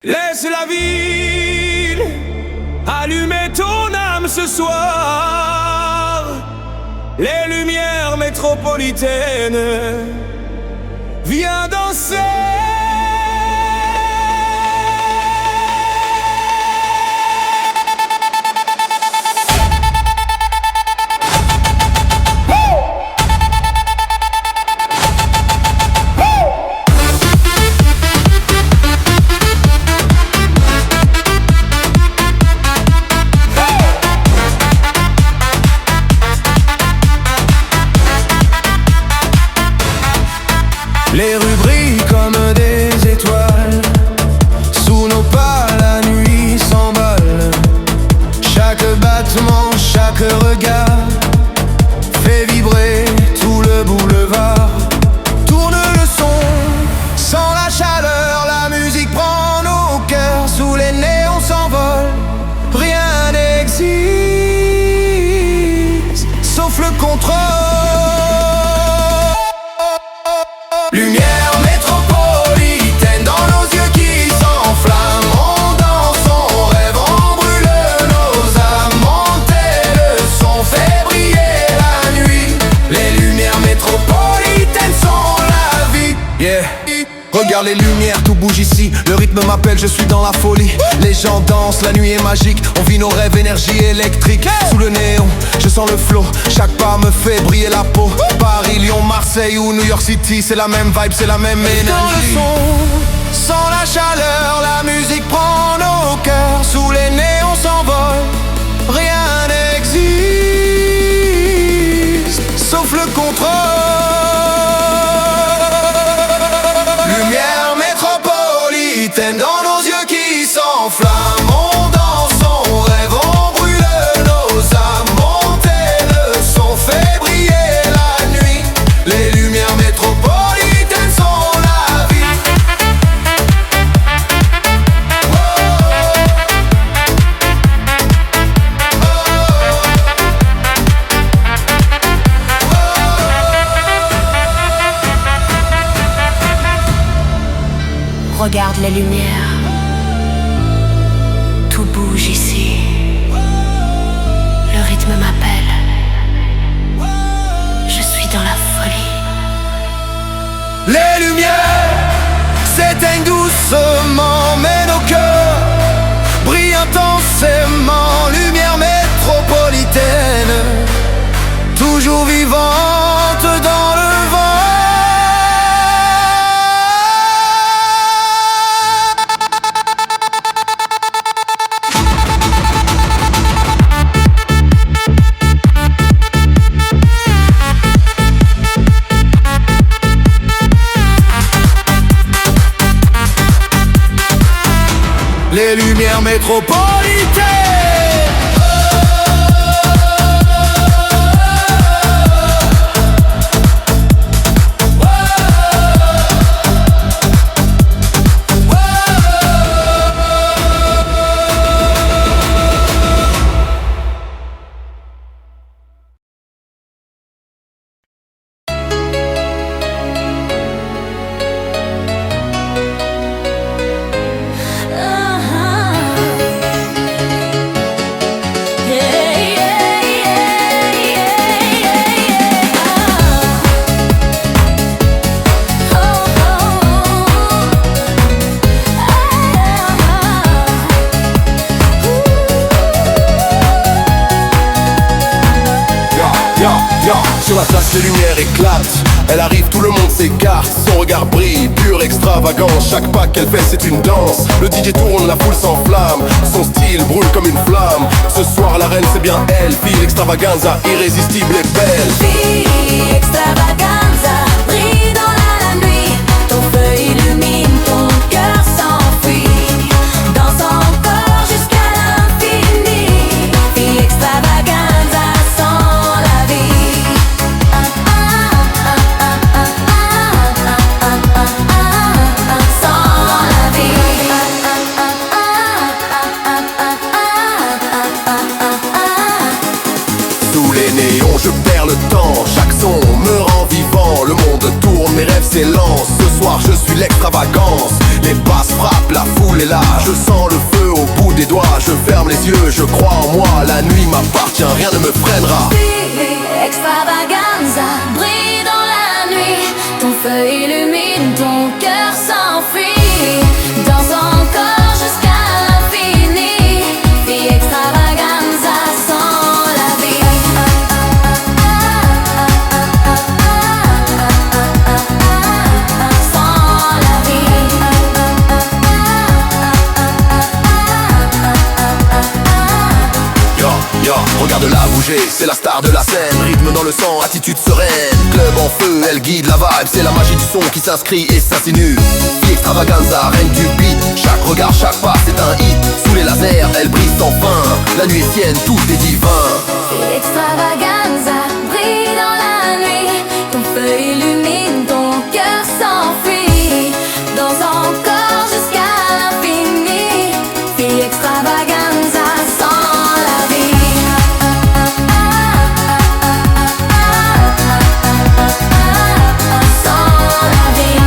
Laisse la ville allumer ton âme ce soir. Les lumières métropolitaines, viens danser. Les rues brillent comme des étoiles. Sous nos pas la nuit s'envole. Chaque battement, chaque regard fait vibrer tout le boulevard. Tourne le son, sans la chaleur, la musique prend nos cœurs. Sous les néons s'envole, rien n'existe sauf le contrôle. Lumière métropolitaine dans nos yeux qui s'enflamment. On danse, on rêve, on brûle nos âmes. Montez le son, fait briller la nuit. Les lumières métropolitaines sont la vie. Yeah. Regarde les lumières, tout bouge ici. Le rythme m'appelle, je suis dans la folie. Les gens dansent, la nuit est magique. On vit nos rêves, énergie électrique. Sous le néon, je sens le flow. Chaque pas me fait briller la peau. Paris, Lyon, Marseille ou New York City, c'est la même vibe, c'est la même énergie. Dans le son, sans la chaleur, la musique prend nos cœurs. Sous les néons s'envole, rien n'existe sauf le contrôle. Lumière métropolitaine dans nos yeux qui s'enflamment. On danse, on rêve, on brûle nos âmes. Montez le son, fait briller la nuit. Les lumières métropolitaines sont la vie. Oh, Regarde les lumières, tout bouge ici. Le rythme m'appelle, je suis dans la folie. les lumières s'éteignent doucement, mais nos cœurs brillent intensément. Lumière métropolitaine, toujours vivante dans le vent. Les lumières métropolitaines. Sur la place, les lumières éclatent. Elle arrive, tout le monde s'écarte. Son regard brille, pure extravagance. Chaque pas qu'elle fait, c'est une danse. Le DJ tourne, la foule s'enflamme. Son style brûle comme une flamme. Ce soir, la reine, c'est bien elle. Fille extravaganza, irrésistible et belle. Fille extravaganza, brille dans la nuit. Ton feu illumine, ton cœur s'enfuit. Danse encore jusqu'à l'infini. Fille extravaganza, sans la vie. Sans la vie. Sous les néons, je perds le temps. Chaque son me rend vivant. Le monde tourne, mes rêves s'élancent. Ce soir, je suis l'extravagance. Les basses frappent, la foule est là. La nuit m'appartient, rien ne me freinera. Extravaganza, brille dans la nuit. Ton feu illumine, ton cœur s'enfuit. Danse encore jusqu'à l'infini. Vie extravaganza sans la vie. Sans la vie. Yo, regarde-la bouger, c'est la star de la scène. Rythme dans le sang, attitude sereine. Club en feu, elle guide la vibe. C'est la magie du son qui s'inscrit et s'insinue. Vie extravaganza, reine du beat. Chaque regard, chaque pas, c'est un hit. Sous les lasers, elle brille sans fin. La nuit est sienne, tout est divin. Vie extravaganza, brille dans la nuit. Ton feu illumine, ton cœur s'enfuit. Danse encore jusqu'à l'infini. Vie extravaganza sans la vie. Sans la vie.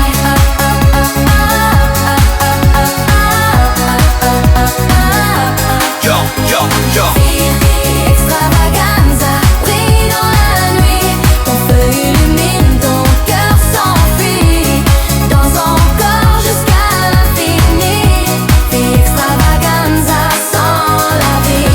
Yo. Vie extravaganza, brille dans la nuit. Ton feu illumine, ton cœur s'enfuit. Danse encore jusqu'à l'infini. Vie extravaganza sans la vie.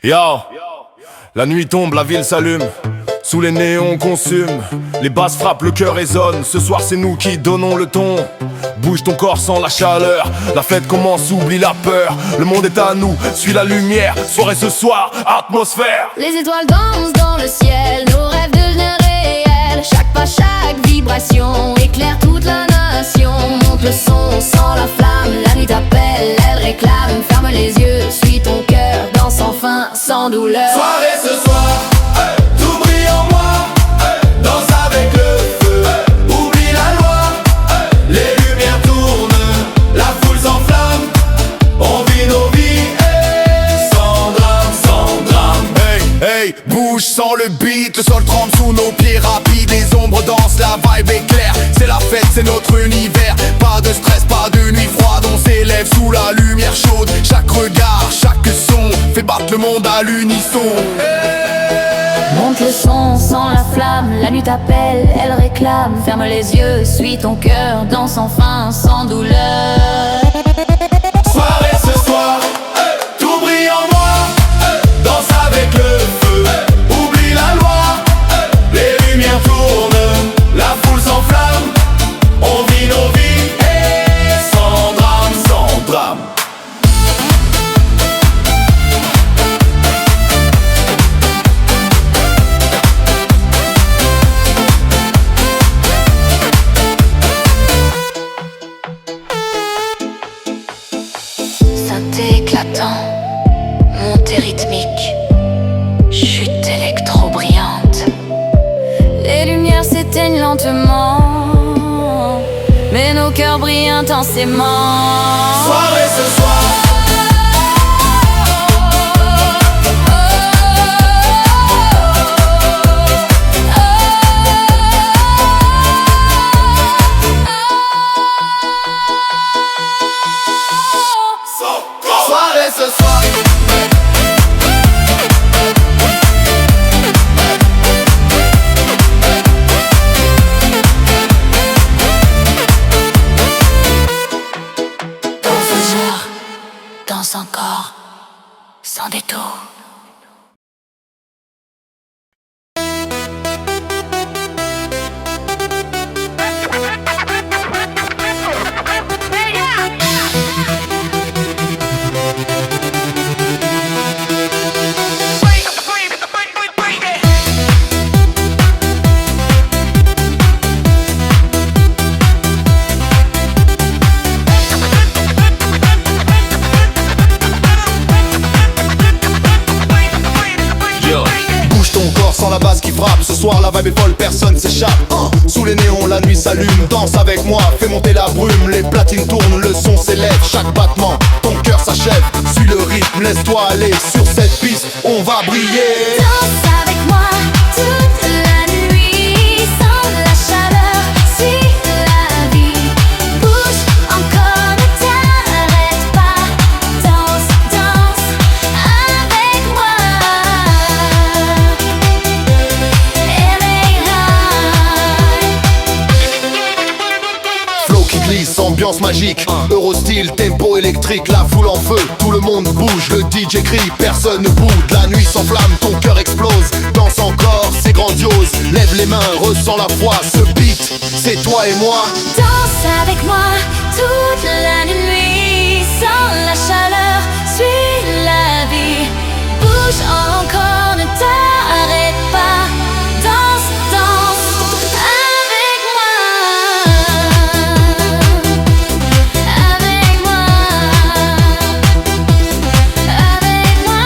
Yo, la nuit tombe, la ville s'allume. Sous les néons on consume. Les basses frappent, le cœur résonne. Ce soir c'est nous qui donnons le ton. Bouge ton corps sans la chaleur. La fête commence, oublie la peur. Le monde est à nous, suis la lumière. Soirée ce soir, atmosphère. Les étoiles dansent dans le ciel, nos rêves deviennent réels. Chaque pas, chaque vibration éclaire toute la nation. Monte le son sans la flamme, la nuit t'appelle, elle réclame. Ferme les yeux, suis ton cœur, danse sans fin, sans douleur. Soirée ce soir, tout brille en moi. Danse avec le feu, oublie la loi. Les lumières tournent, la foule s'enflamme. On vit nos vies, sans drame, sans drame. Hey, bouge sans le beat. Le sol tremble sous nos pieds rapides. Les ombres dansent, la vibe est claire. C'est la fête, c'est notre univers. Pas de stress, pas de nuit froide. On s'élève sous la lumière chaude. Chaque regard, chaque son fait battre le monde à l'unisson. Monte le son sans la flamme, la nuit t'appelle, elle réclame. Ferme les yeux, suis ton cœur, danse sans fin, sans douleur. Soirée ce soir, tout brille en moi. Danse avec le feu, oublie la loi. Les lumières tournent, la foule s'enflamme. On vit nos vies, sans drame, sans drame. Synthé éclatant, montée rythmique, chute électro-brillante. Les lumières s'éteignent lentement, mais nos cœurs brillent intensément. Soirée ce soir. Soirée ce soir. Danse encore, sans détour. Ce soir la vibe est folle, personne s'échappe. Sous les néons la nuit s'allume. Danse avec moi, fais monter la brume. Les platines tournent, le son s'élève. Chaque battement, ton cœur s'achève. Suis le rythme, laisse-toi aller. Sur cette piste, on va briller. Danse avec moi toute la nuit. danse magique. Eurostyle, tempo électrique, la foule en feu, tout le monde bouge, le DJ crie, personne ne boude. La nuit s'enflamme, ton cœur explose, danse encore, c'est grandiose. Lève les mains, ressens la foi, ce beat, c'est toi et moi. Danse avec moi toute la nuit, sans la chaleur, suis la vie. Bouge encore, ne t'arrête pas. Danse, danse avec moi. Avec moi. Avec moi.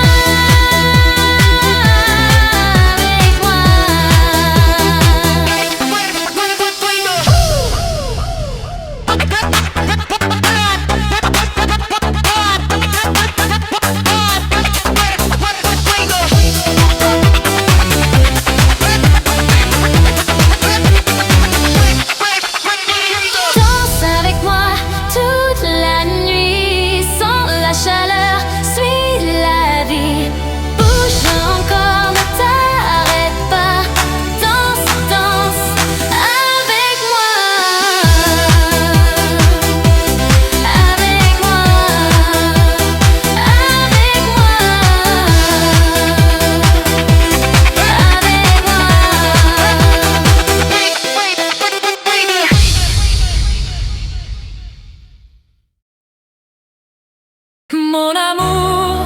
Danse avec moi toute la nuit, sans la chaleur, suis la vie. Bouge encore, ne t'arrête pas. Danse, danse avec moi. Avec moi. Avec moi. Mon amour,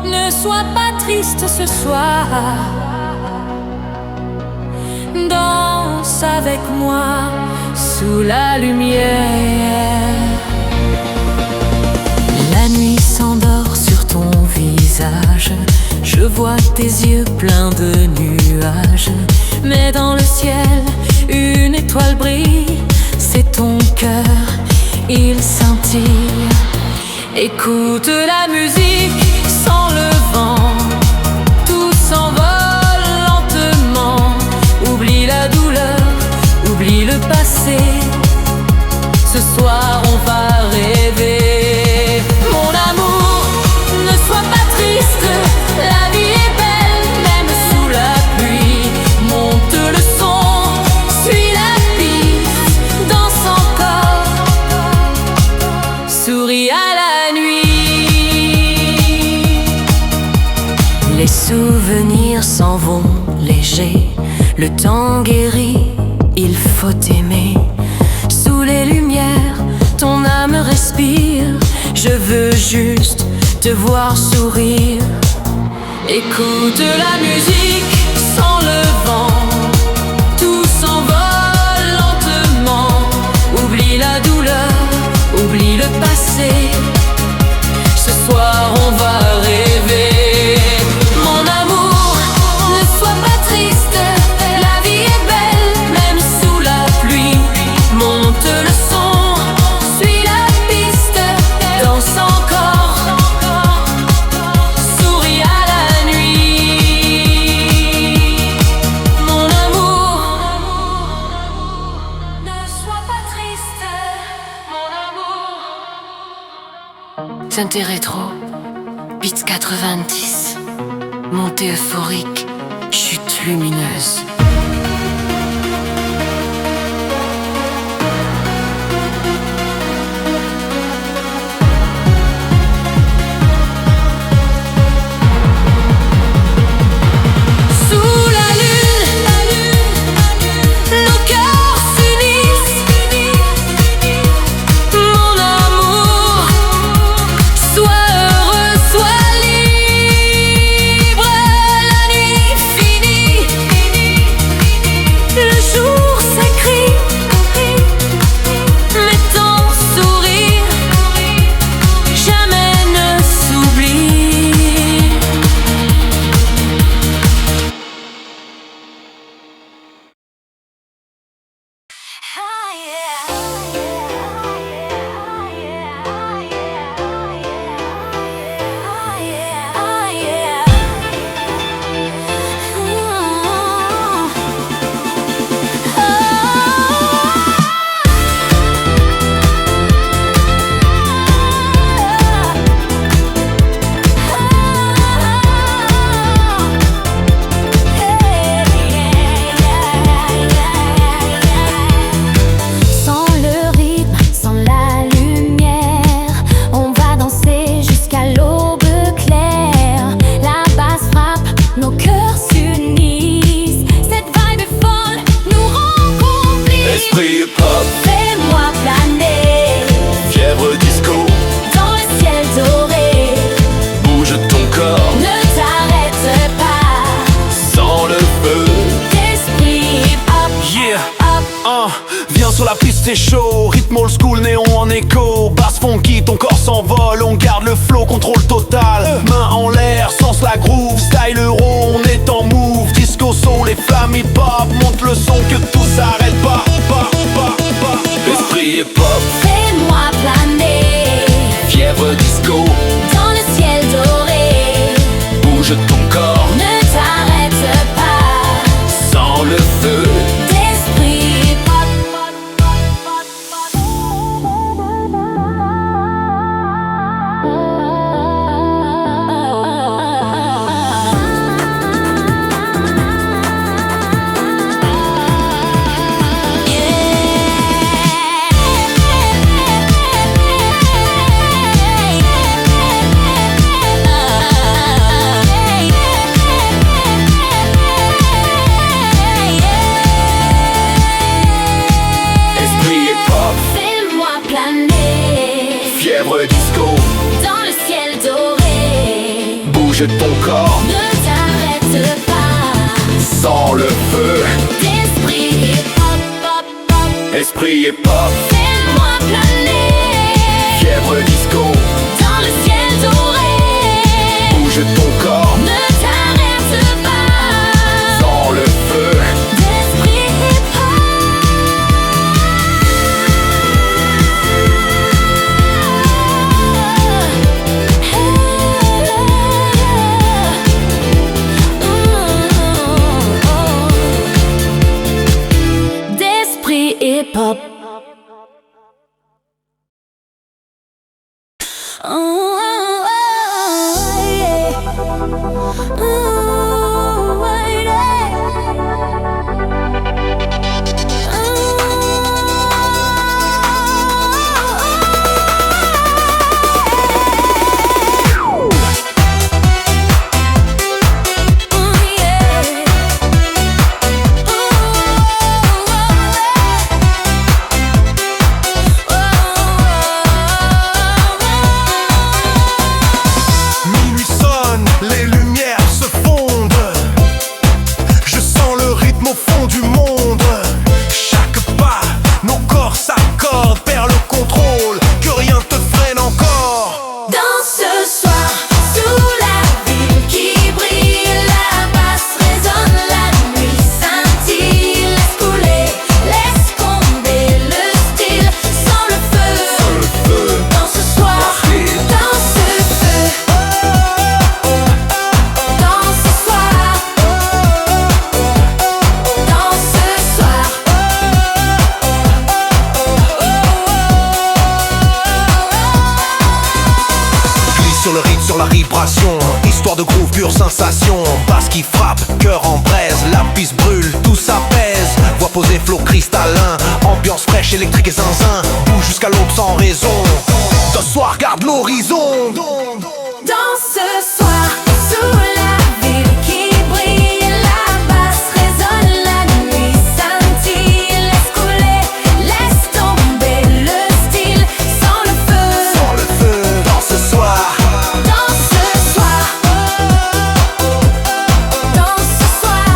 ne sois pas triste ce soir. Danse avec moi sous la lumière. La nuit s'endort sur ton visage. Je vois tes yeux pleins de nuages. Mais dans le ciel, une étoile brille. C'est ton cœur, il scintille. Écoute la musique sans le vent, tout s'envole lentement. Oublie la douleur, oublie le passé. Ce soir on va rêver. Mon amour, ne sois pas triste. La vie est belle, même sous la pluie. Monte le son, suis la piste. Danse encore, souris à la nuit. Les souvenirs s'en vont légers. Le temps guérit, il faut aimer. Sous les lumières, ton âme respire. Je veux juste te voir sourire. Écoute la musique sans le vent, tout s'envole lentement. Oublie la douleur, oublie le passé. Ce soir on va rêver. Mon amour, ne sois pas triste. La vie est belle, même sous la pluie. Monte le son, suis la piste. Danse encore, souris à la nuit. Mon amour, ne sois pas triste. Mon amour. Synthé rétro, beats 90, montée euphorique, chute lumineuse. Sous la lune, nos cœurs s'unissent. Mon amour, sois heureux, sois libre. La nuit finie, c'est chaud, rythme old school, néon en écho. Basse funky, ton corps s'envole, on garde le flow, contrôle total. Main en l'air, sens la groove, style euro, on est en move. Disco soul, les flammes hip-hop, monte le son que tout s'arrête pas. Esprit hip-hop, Fais-moi planer fièvre disco, dans le ciel doré. bouge ton corps, Ne t'arrête pas sans le feu. d'esprit pop. Esprit hip-hop, Fais-moi planer fièvre disco, dans le ciel doré. bouge ton corps, Ne t'arrête pas sans le feu. d'esprit pop, pop, pop. Esprit hip-hop, Fais-moi planer fièvre disco, dans le ciel doré. bouge ton corps, Ne t'arrête pas sans le feu. d'esprit hip-hop. D'esprit hip-hop. Minuit sonne, les lumières se fondent. Je sens le rythme au fond du monde. Chaque pas, nos corps s'accordent, perd le contrôle, que rien te freine encore. Dans ce soir, sous la ville qui brille, la basse résonne, la nuit scintille. Laisse couler, laisse tomber le style, sans le feu. Dans ce soir, dans ce feu. Dans ce soir, dans ce soir. Glisse sur le rythme, sur la vibration. Histoire de groove, pure sensation. Basse qui frappe, cœur en braise. La piste brûle, tout s'apaise. Voix posée, flow cristallin. Ambiance fraîche, électrique et zinzin. Bouge jusqu'à l'aube sans raison. Ce soir, garde l'horizon. Dans ce soir, sous la ville qui brille, la basse résonne, la nuit scintille. Laisse couler, laisse tomber le style, sans le feu. Sans le feu, dans ce soir. Dans ce soir, dans ce soir,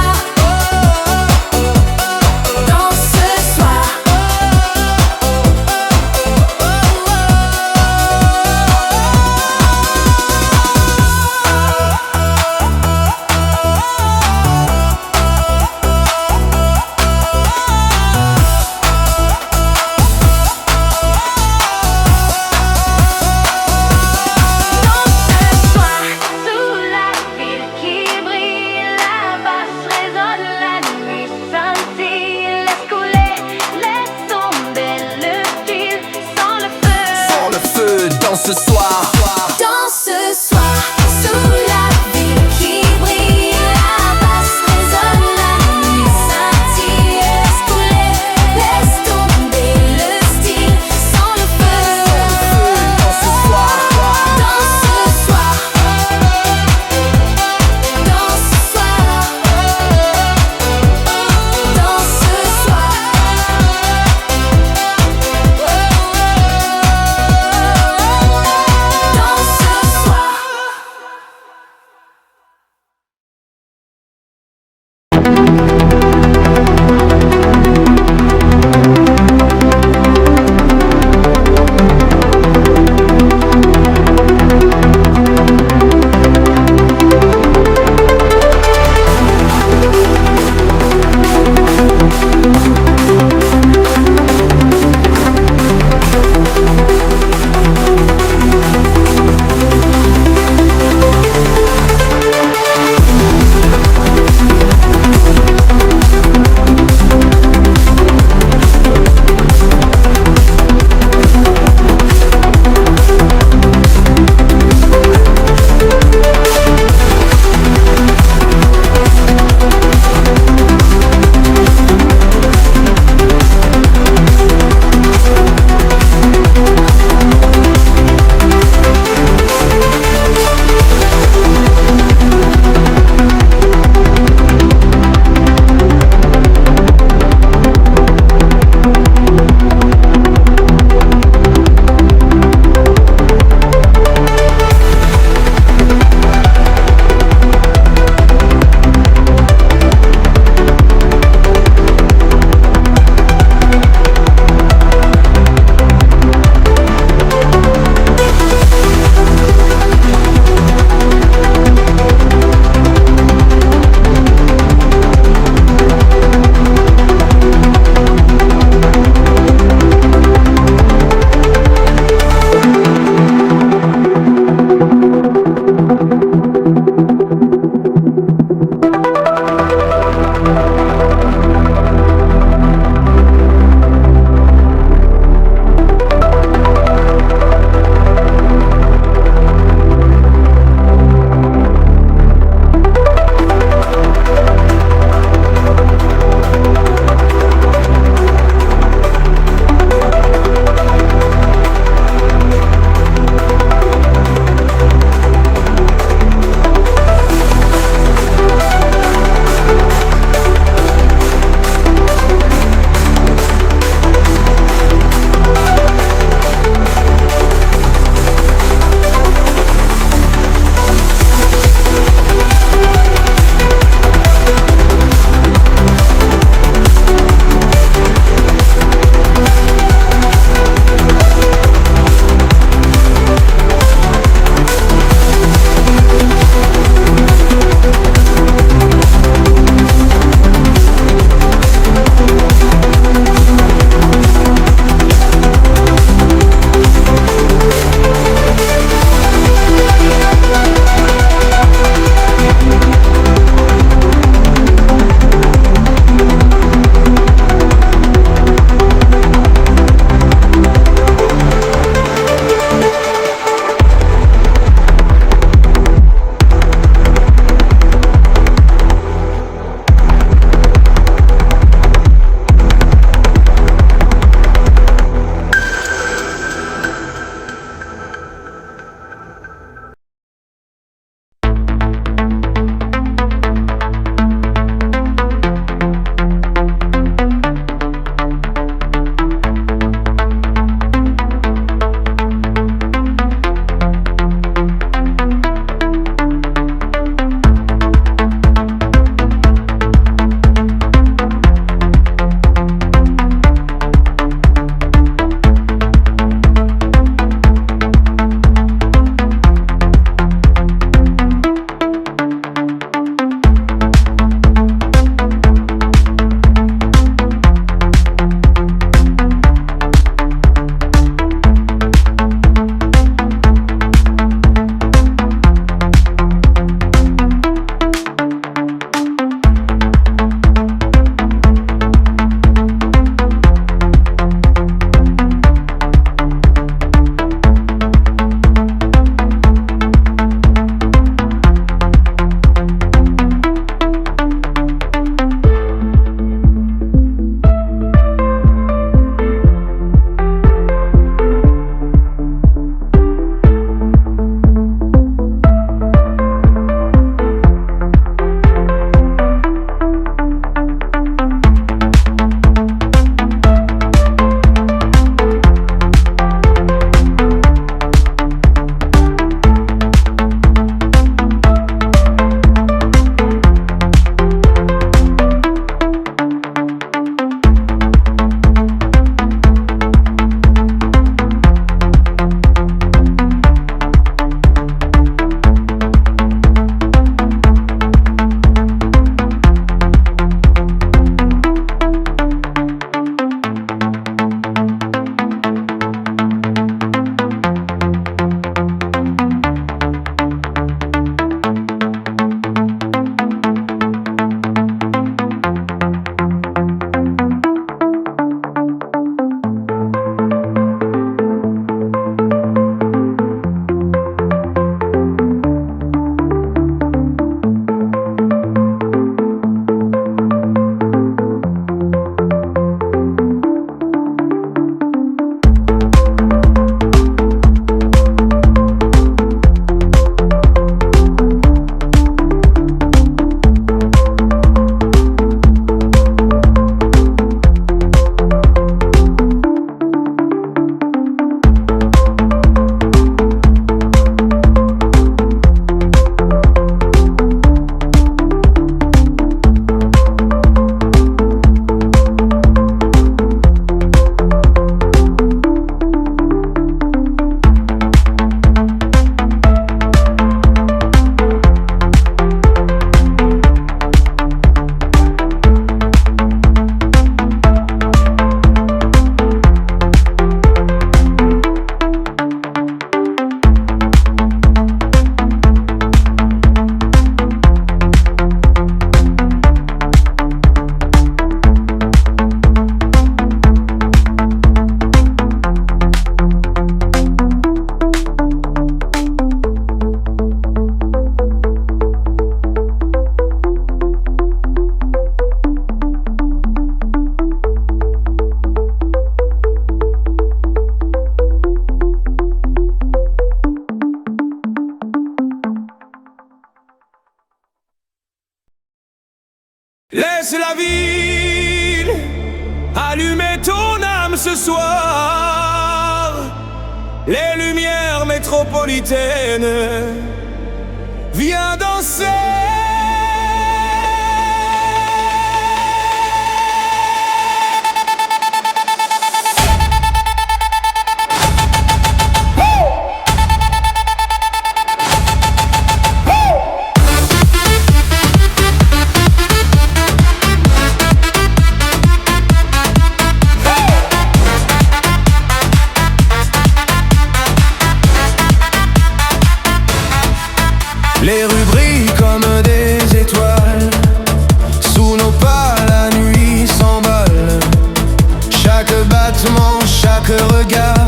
dans ce soir. Laisse la ville allumer ton âme ce soir. Les lumières métropolitaines, viens danser. Les rues brillent comme des étoiles. Sous nos pas la nuit s'emballe. Chaque battement, chaque regard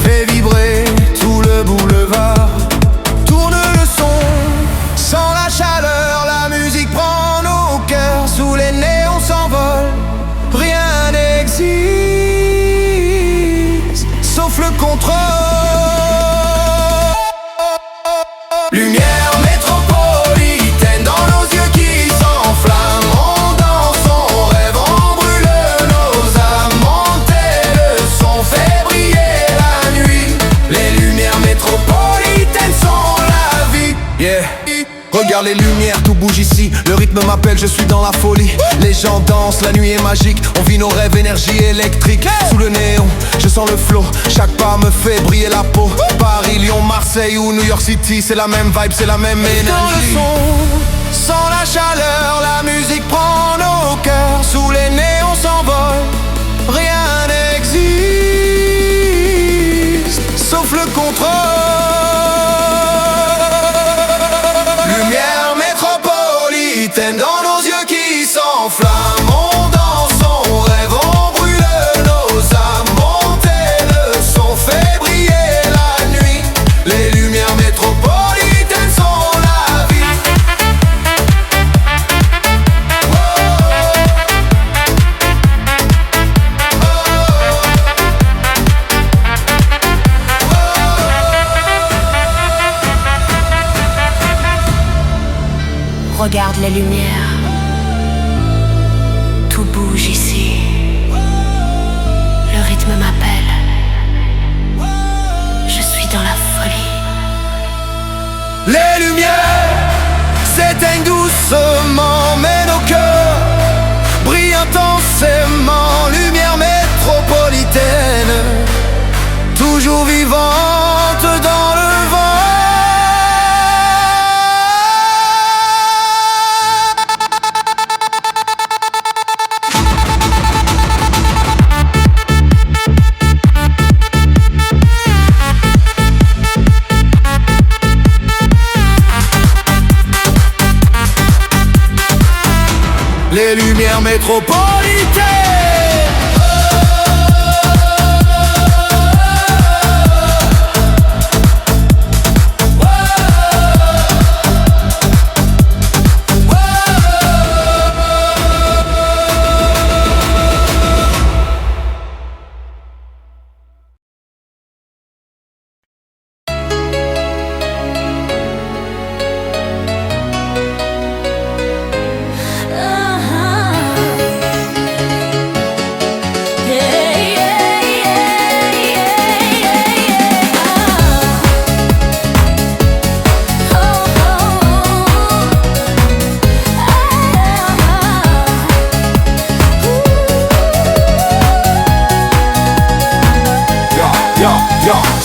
fait vibrer tout le boulevard. Tourne le son, sans la chaleur, la musique prend nos cœurs. Sous les néons s'envole, rien n'existe sauf le contrôle. Lumière métropolitaine dans nos yeux qui s'enflamment. On danse, on rêve, on brûle nos âmes. Monter le son fait briller la nuit. Les lumières métropolitaines sont la vie. Yeah. Regarde les lumières, tout bouge ici. Le rythme m'appelle, je suis dans la folie. Les gens dansent, la nuit est magique. On vit nos rêves, énergie électrique. Sous le néon, je sens le flow. Chaque pas me fait briller la peau. Paris, Lyon, Marseille ou New York City, c'est la même vibe, c'est la même énergie. Dans le son, sans la chaleur, la musique prend nos cœurs. Sous les néons s'envole, rien n'existe sauf le contrôle. Lumière métropolitaine dans nos yeux qui s'enflamment. On danse, on rêve, on brûle nos âmes. Monter le son fait briller la nuit. Les lumières métropolitaines sont la vie. Oh, Regarde les lumières, tout bouge ici. Le rythme m'appelle, je suis dans la folie. les lumières s'éteignent doucement, mais nos cœurs brillent intensément. Lumière métropolitaine, toujours vivante dans le vent. Les lumières métropolitaines.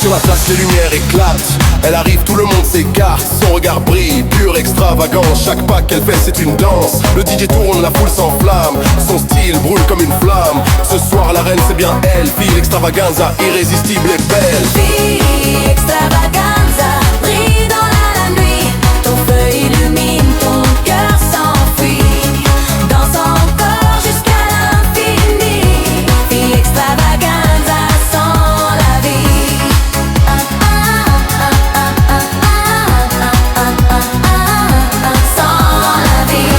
Sur la place les lumières éclatent. Elle arrive, tout le monde s'écarte. Son regard brille, pur extravagance. Chaque pas qu'elle fait c'est une danse. Le DJ tourne, la foule s'enflamme. Son style brûle comme une flamme. Ce soir la reine c'est bien elle. Fille extravaganza, irrésistible et belle. Fille extravaganza, brille dans la nuit. Ton feu illumine, ton cœur s'enfuit. Danse encore jusqu'à l'infini. Fille extravaganza sans la vie. Sans la vie.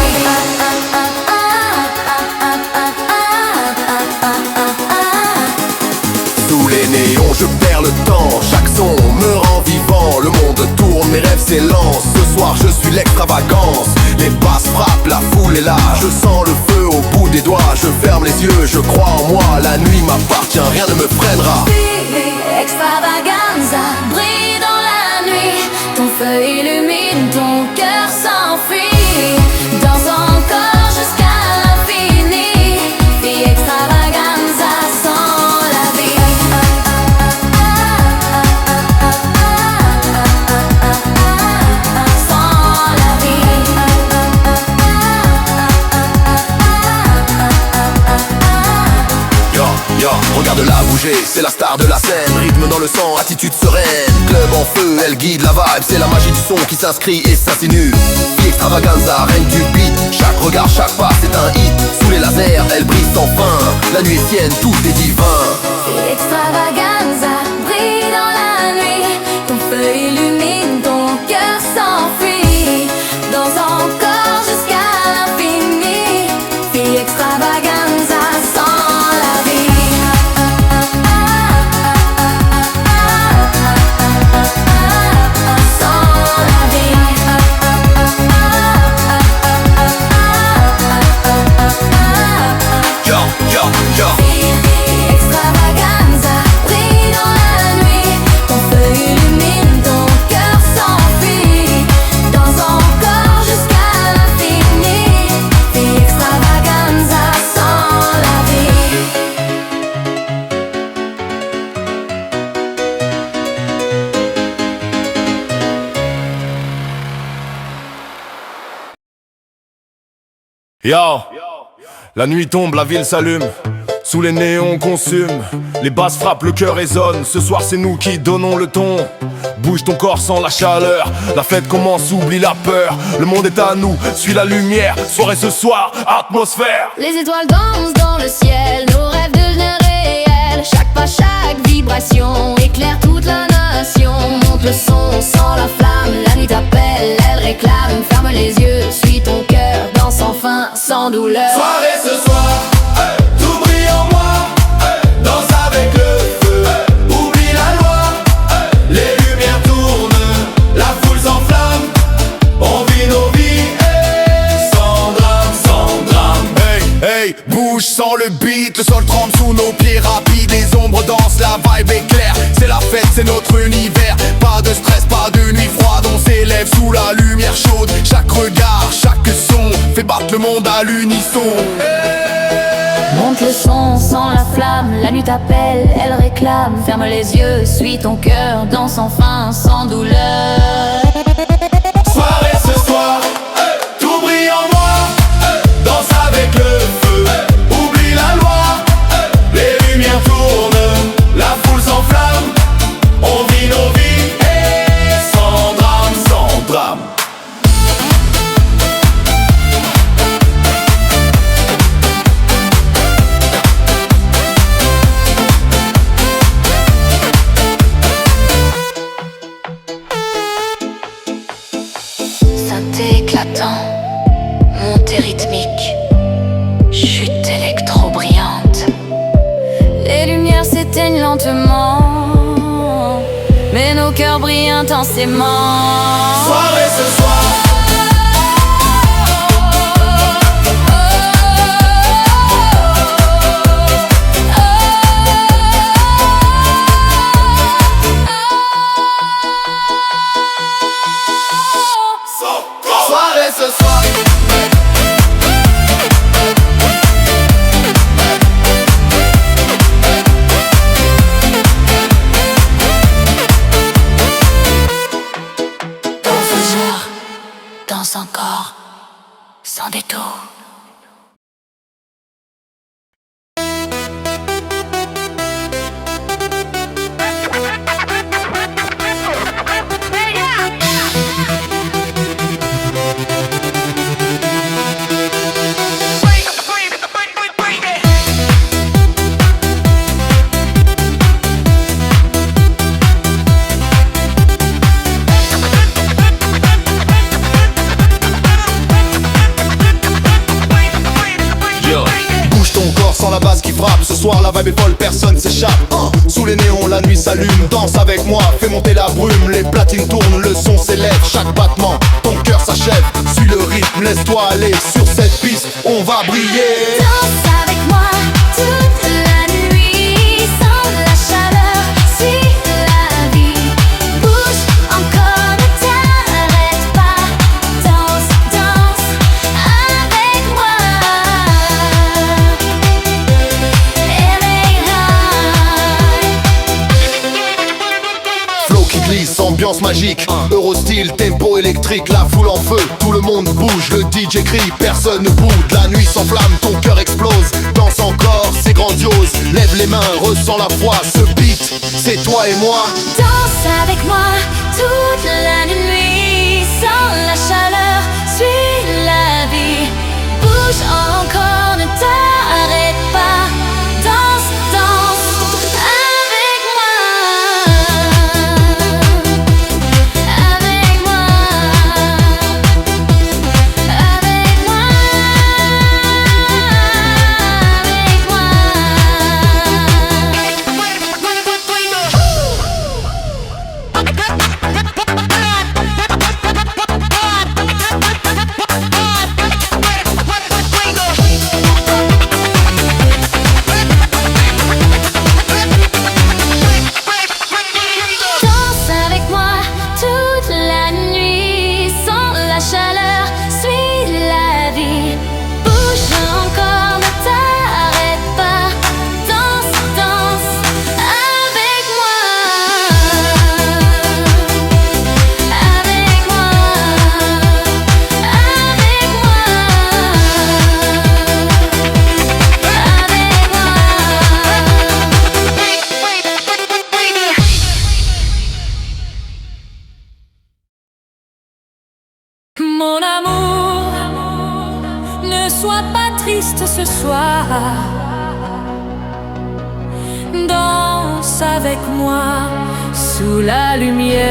Sous les néons je perds le temps. Chaque son me rend vivant. Le monde tourne, mes rêves s'élancent. Ce soir soir, je suis l'extravagance. Les basses frappent, la foule est là. Je sens le feu au bout des doigts. Je ferme les yeux, je crois en moi. La nuit m'appartient, rien ne me freinera. Extravaganza brille dans la nuit. Ton feu illumine, ton cœur s'enfuit. Danse encore jusqu'à l'infini. Vie extravaganza sans la vie. Sans la vie. Yo, regarde-la bouger, c'est la star de la scène. Rythme dans le sang, attitude sereine. Club en feu, elle guide la vibe. C'est la magie du son qui s'inscrit et s'insinue. Vie extravaganza, reine du beat. Chaque regard, chaque pas, c'est un hit. Sous les lasers, elle brille sans fin. La nuit est sienne, tout est divin. Vie extravaganza brille dans la nuit. Ton feu illumine, ton cœur s'enfuit. Danse encore jusqu'à l'infini. Vie extravaganza sans la vie. Yo, Extravaganza brille dans la nuit. Ton feu illumine, ton cœur s'enfuit. Danse encore jusqu'à l'infini. Vie extravaganza sans la vie. Yo, la nuit tombe, la ville s'allume. Sous les néons on consume. Les basses frappent, le cœur résonne. Ce soir c'est nous qui donnons le ton. Bouge ton corps sans la chaleur. La fête commence, oublie la peur. Le monde est à nous, suis la lumière. Soirée ce soir, atmosphère. Les étoiles dansent dans le ciel, nos rêves deviennent réels. Chaque pas, chaque vibration éclaire toute la nation. Monte le son sans la flamme, la nuit t'appelle, elle réclame. Ferme les yeux, suis ton cœur, danse sans fin, sans douleur. Soirée ce soir, tout brille en moi. Danse avec le feu, oublie la loi. Les lumières tournent, la foule s'enflamme. On vit nos vies, sans drame, sans drame. hey, bouge sans le beat. Le sol tremble sous nos pieds rapides. Les ombres dansent, la vibe est claire. C'est la fête, c'est notre univers. Pas de stress, pas de nuit froide. On s'élève sous la lumière chaude. Chaque regard, chaque son fait battre le monde à l'unisson. Monte le son sans la flamme, la nuit t'appelle, elle réclame. Ferme les yeux, suis ton cœur, danse sans fin, sans douleur. Soirée ce soir, tout brille en moi. Danse avec le feu, oublie la loi. Les lumières tournent, la foule s'enflamme. On vit nos vies, sans drame, sans drame. Synthé éclatant, montée rythmique, chute électro-brillante. Les lumières s'éteignent lentement, mais nos cœurs brillent intensément. Soirée ce soir. Soirée ce soir. Danse ce soir, danse encore, sans détour. Sans la base qui frappe, ce soir la vibe est folle, personne s'échappe. Sous les néons, la nuit s'allume. Danse avec moi, fais monter la brume. Les platines tournent, le son s'élève. Chaque battement, ton cœur s'achève. Suis le rythme, laisse-toi aller sur cette piste, on va briller. Danse avec moi toute la nuit, sans la chaleur, suis la vie. Bouge encore, ne t'arrête pas. Danse, danse avec moi. Flow qui glisse, ambiance magique, Eurostyle, tempo électrique, la foule en feu, tout le monde bouge, le DJ crie, personne ne boude, la nuit s'enflamme, ton cœur explose, danse encore, c'est grandiose, lève les mains, ressens la foi, ce beat, c'est toi et moi. Danse avec moi toute la nuit, sans la chaleur, suis la vie. Bouge encore, ne t'arrête pas. Danse, danse avec moi. Avec moi. Avec moi. Danse avec moi toute la nuit, sans la chaleur, suis la vie. Bouge encore, ne t'arrête pas. Danse, danse avec moi. Avec moi. Avec moi. Mon amour, ne sois pas triste ce soir. Danse avec moi sous la lumière.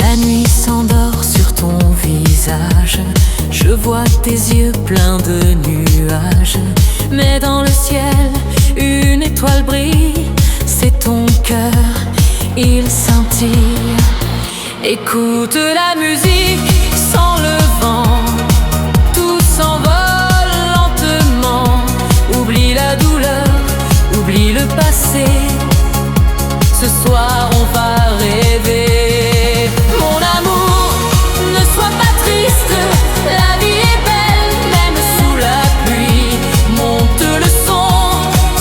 La nuit s'endort sur ton visage. Je vois tes yeux pleins de nuages. Mais dans le ciel, une étoile brille. C'est ton cœur, il scintille. Écoute la musique sans le vent, tout s'envole lentement. Oublie la douleur, oublie le passé. Ce soir on va rêver. Mon amour, ne sois pas triste. La vie est belle, même sous la pluie. Monte le son,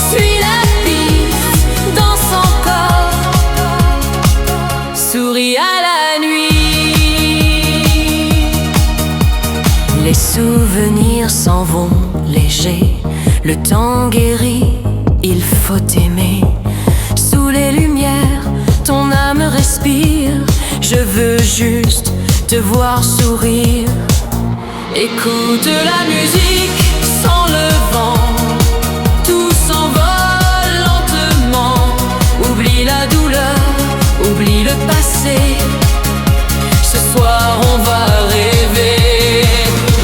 suis la piste. Danse encore, souris à la nuit. Les souvenirs s'en vont légers. Le temps guérit, il faut aimer. Sous les lumières, ton âme respire. Je veux juste te voir sourire. Écoute la musique sans le vent, tout s'envole lentement. Oublie la douleur, oublie le passé. Ce soir on va rêver.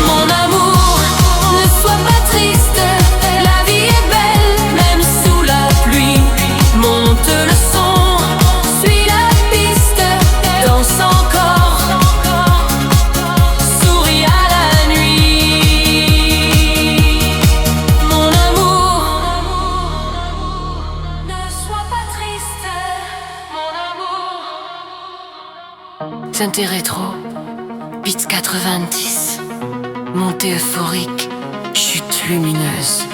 Mon amour, ne sois pas triste. La vie est belle, même sous la pluie. Monte le son, suis la piste. Danse encore, souris à la nuit. Mon amour, ne sois pas triste. Mon amour. Synthé rétro, beats 90, montée euphorique, chute lumineuse.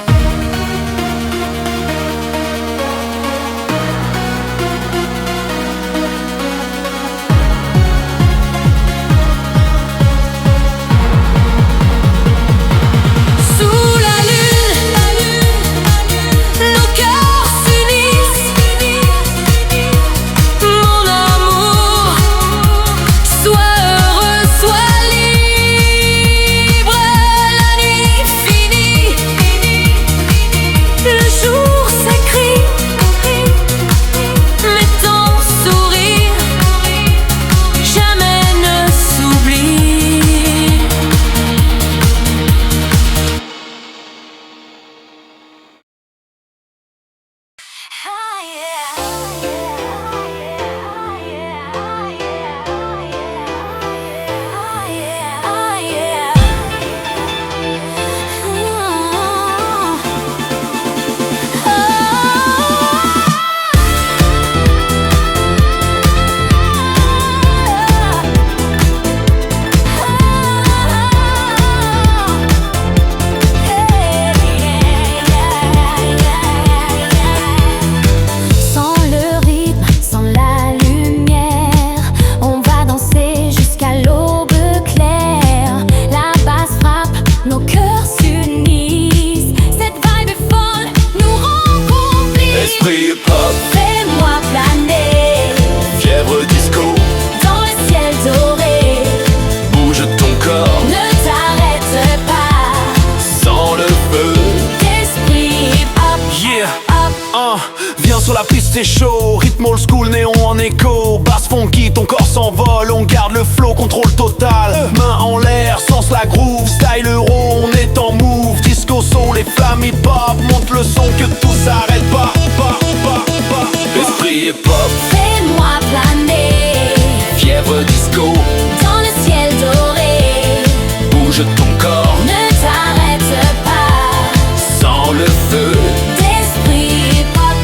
Sous la lune, nos cœurs s'unissent. Mon amour, sois heureux, sois libre. La nuit finie, sur la piste c'est chaud, rythme old school, néon en écho. Basse funky, ton corps s'envole, on garde le flow, contrôle total. Main en l'air, sens la groove, style euro, on est en move. Disco soul, les flammes hip-hop, monte le son que tout s'arrête pas. L'esprit est pop, Fais-moi planer fièvre disco, dans le ciel doré. bouge ton corps, Ne t'arrête pas, sans le feu. d'esprit pop.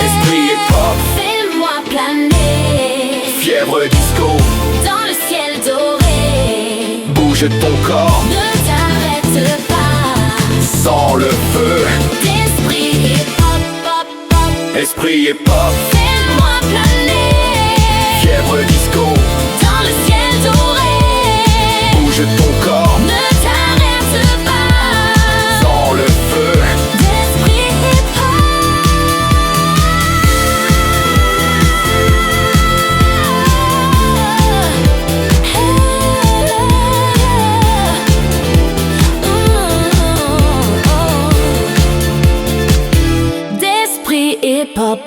Esprit est pop, Fais-moi planer fièvre disco, dans le ciel doré. bouge ton corps, Ne t'arrête pas, sans le feu. d'esprit pop, pop, pop. Esprit est pop, Fais-moi planer fièvre disco, dans le ciel doré. bouge ton corps, Ne t'arrête pas, sans le feu. d'esprit hip-hop. D'esprit hip-hop.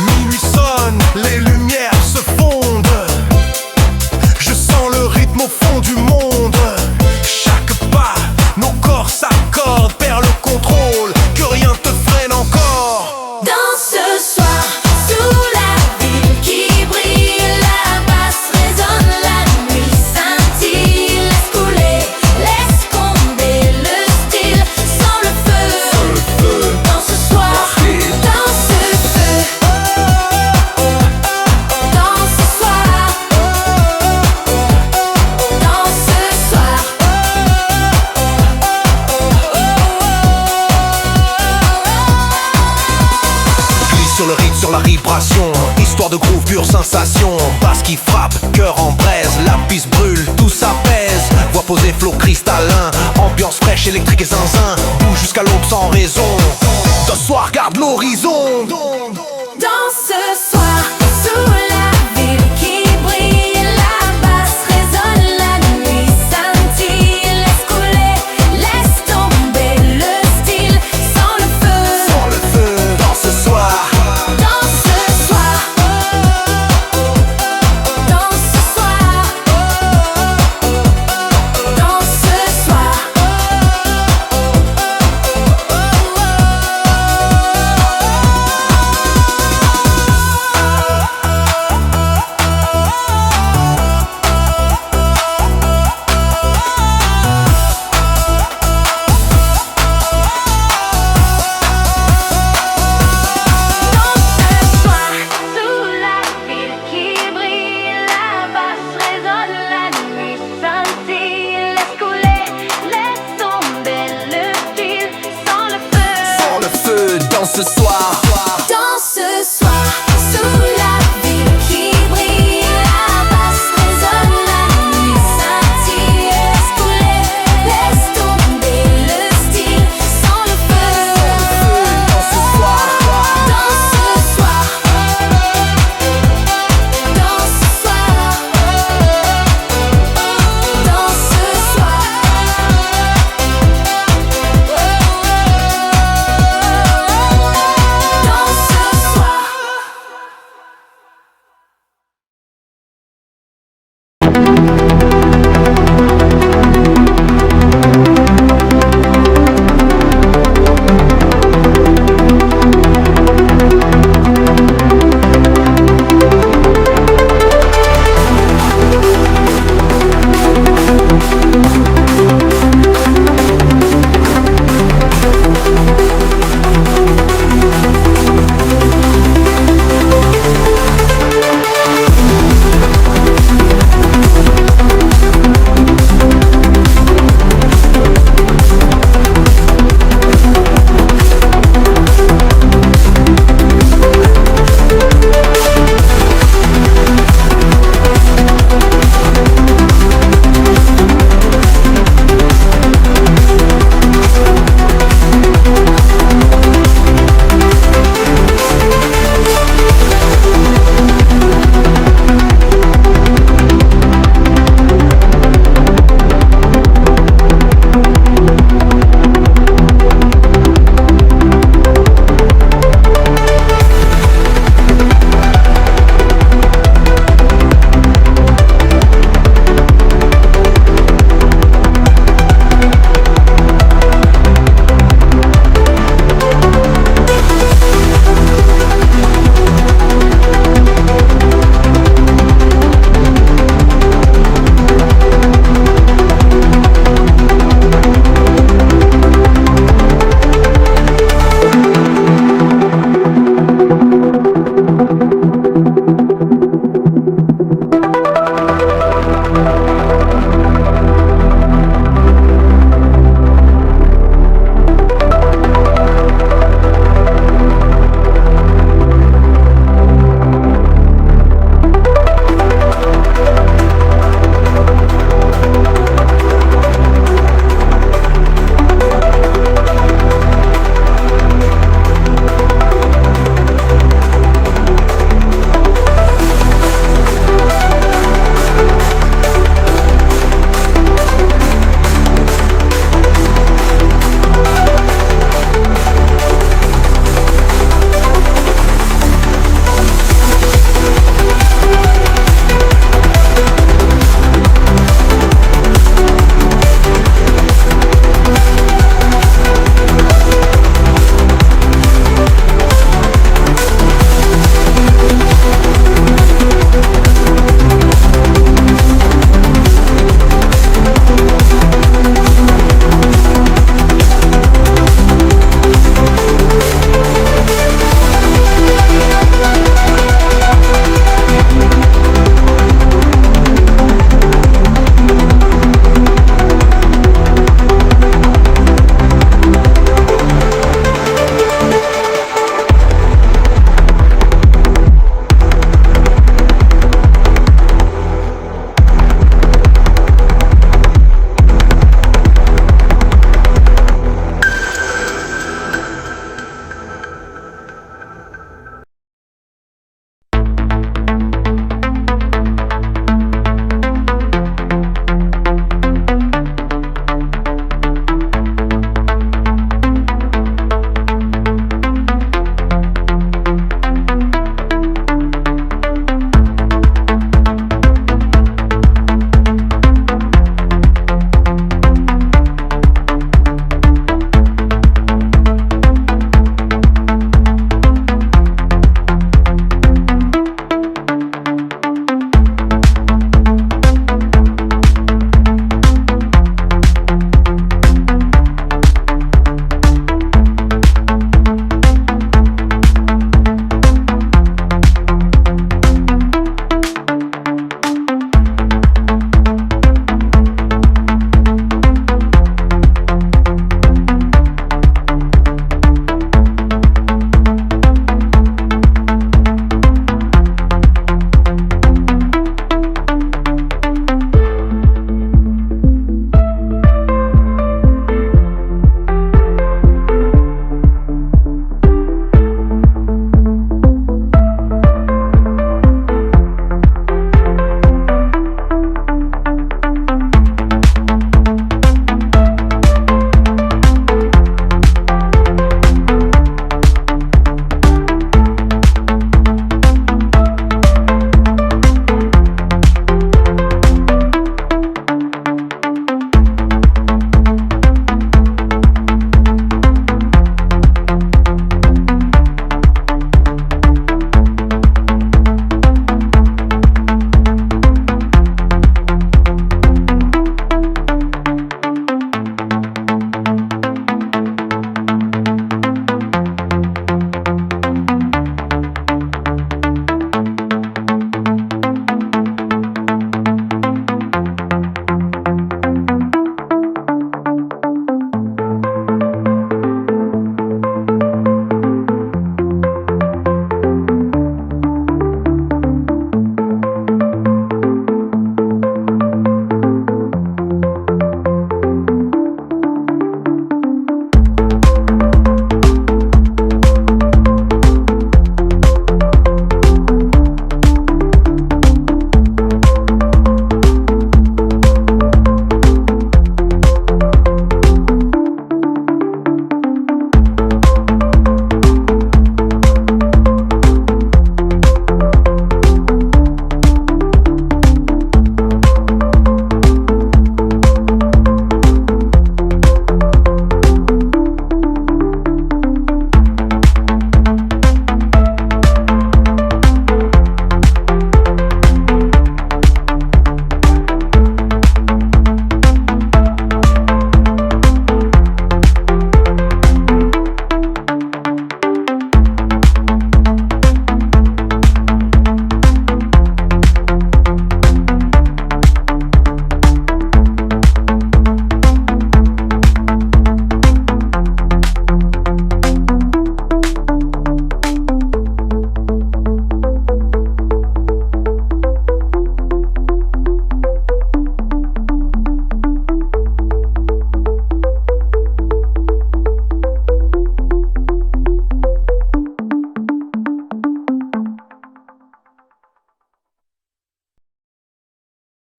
Minuit sonne, les lumières se fondent. Je sens le rythme au fond du monde. Chaque pas, nos corps s'accordent, perd le contrôle, que rien te freine encore. Dans ce soir, sous la ville qui brille, la basse résonne, la nuit scintille. Laisse couler, laisse tomber le style, sans le feu. Dans ce soir, dans ce feu. Dans ce soir, dans ce soir. Glisse sur le rythme, sur la vibration. Histoire de groove, pure sensation. Basse qui frappe, cœur en braise. La piste brûle, tout s'apaise. Voix posée, flow cristallin. Ambiance fraîche, électrique et zinzin. Bouge jusqu'à l'aube sans raison. Ce soir, garde l'horizon. Dans ce soir, sous la ville qui brille, la basse résonne, la nuit scintille. Laisse couler, laisse tomber le style, sans le feu. Sans le feu, dans ce soir. Dans ce soir, dans ce soir, dans ce soir.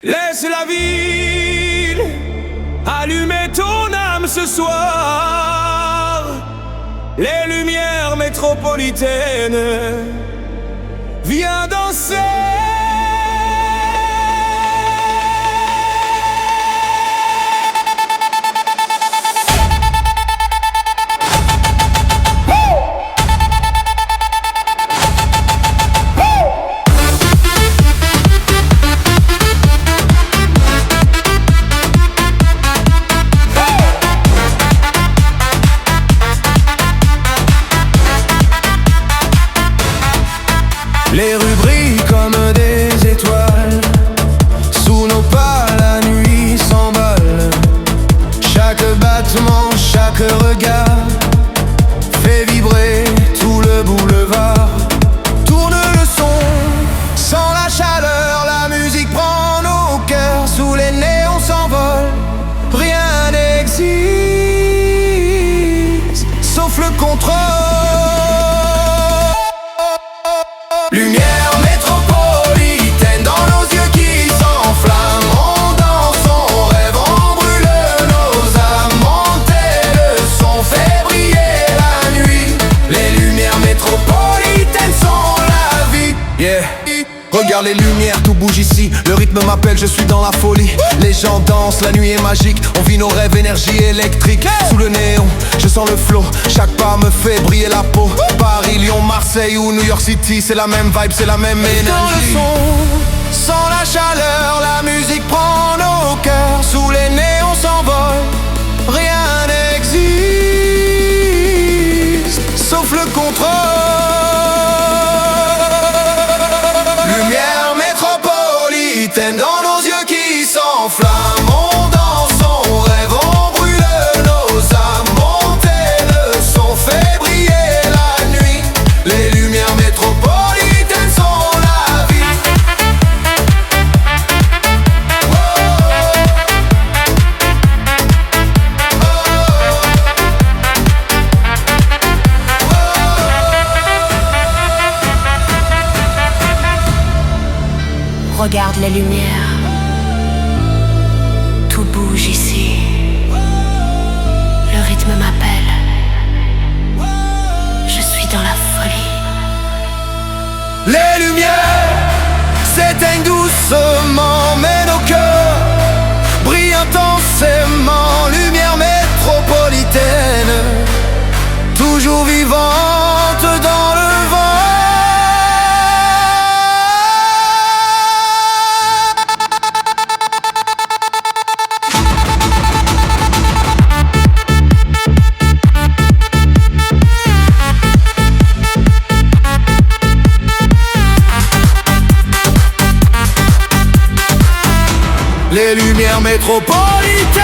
Laisse la ville allumer ton âme ce soir. Les lumières métropolitaines, viens danser. Les rues brillent comme des étoiles. Sous nos pas la nuit s'emballe. Chaque battement, chaque regard fait vibrer tout le boulevard. Tourne le son, sans la chaleur, la musique prend nos cœurs. Sous les néons s'envole, rien n'existe sauf le contrôle. Lumière métropolitaine dans nos yeux qui s'enflamment. On danse, on rêve, on brûle nos âmes. Monter le son fait briller la nuit. Les lumières métropolitaines sont la vie. Yeah. Regarde les lumières, tout bouge ici. Le rythme m'appelle, je suis dans la folie. Les gens dansent, la nuit est magique. On vit nos rêves, énergie électrique. Sous le néon, je sens le flow. Chaque pas me fait briller la peau. Paris, Lyon, Marseille ou New York City, c'est la même vibe, c'est la même énergie. Dans le son, sans la chaleur, la musique prend nos cœurs. Sous les néons s'envole, rien n'existe sauf le contrôle. Lumière métropolitaine dans nos yeux qui s'enflamment. On danse, on rêve, on brûle nos âmes. Monter le son fait briller la nuit. Les lumières métropolitaines sont la vie. Regarde les lumières, tout bouge ici. Le rythme m'appelle, je suis dans la folie. Les lumières s'éteignent doucement, mais nos cœurs brillent intensément. Lumière métropolitaine, toujours vivante dans le vent. Les lumières métropolitaines.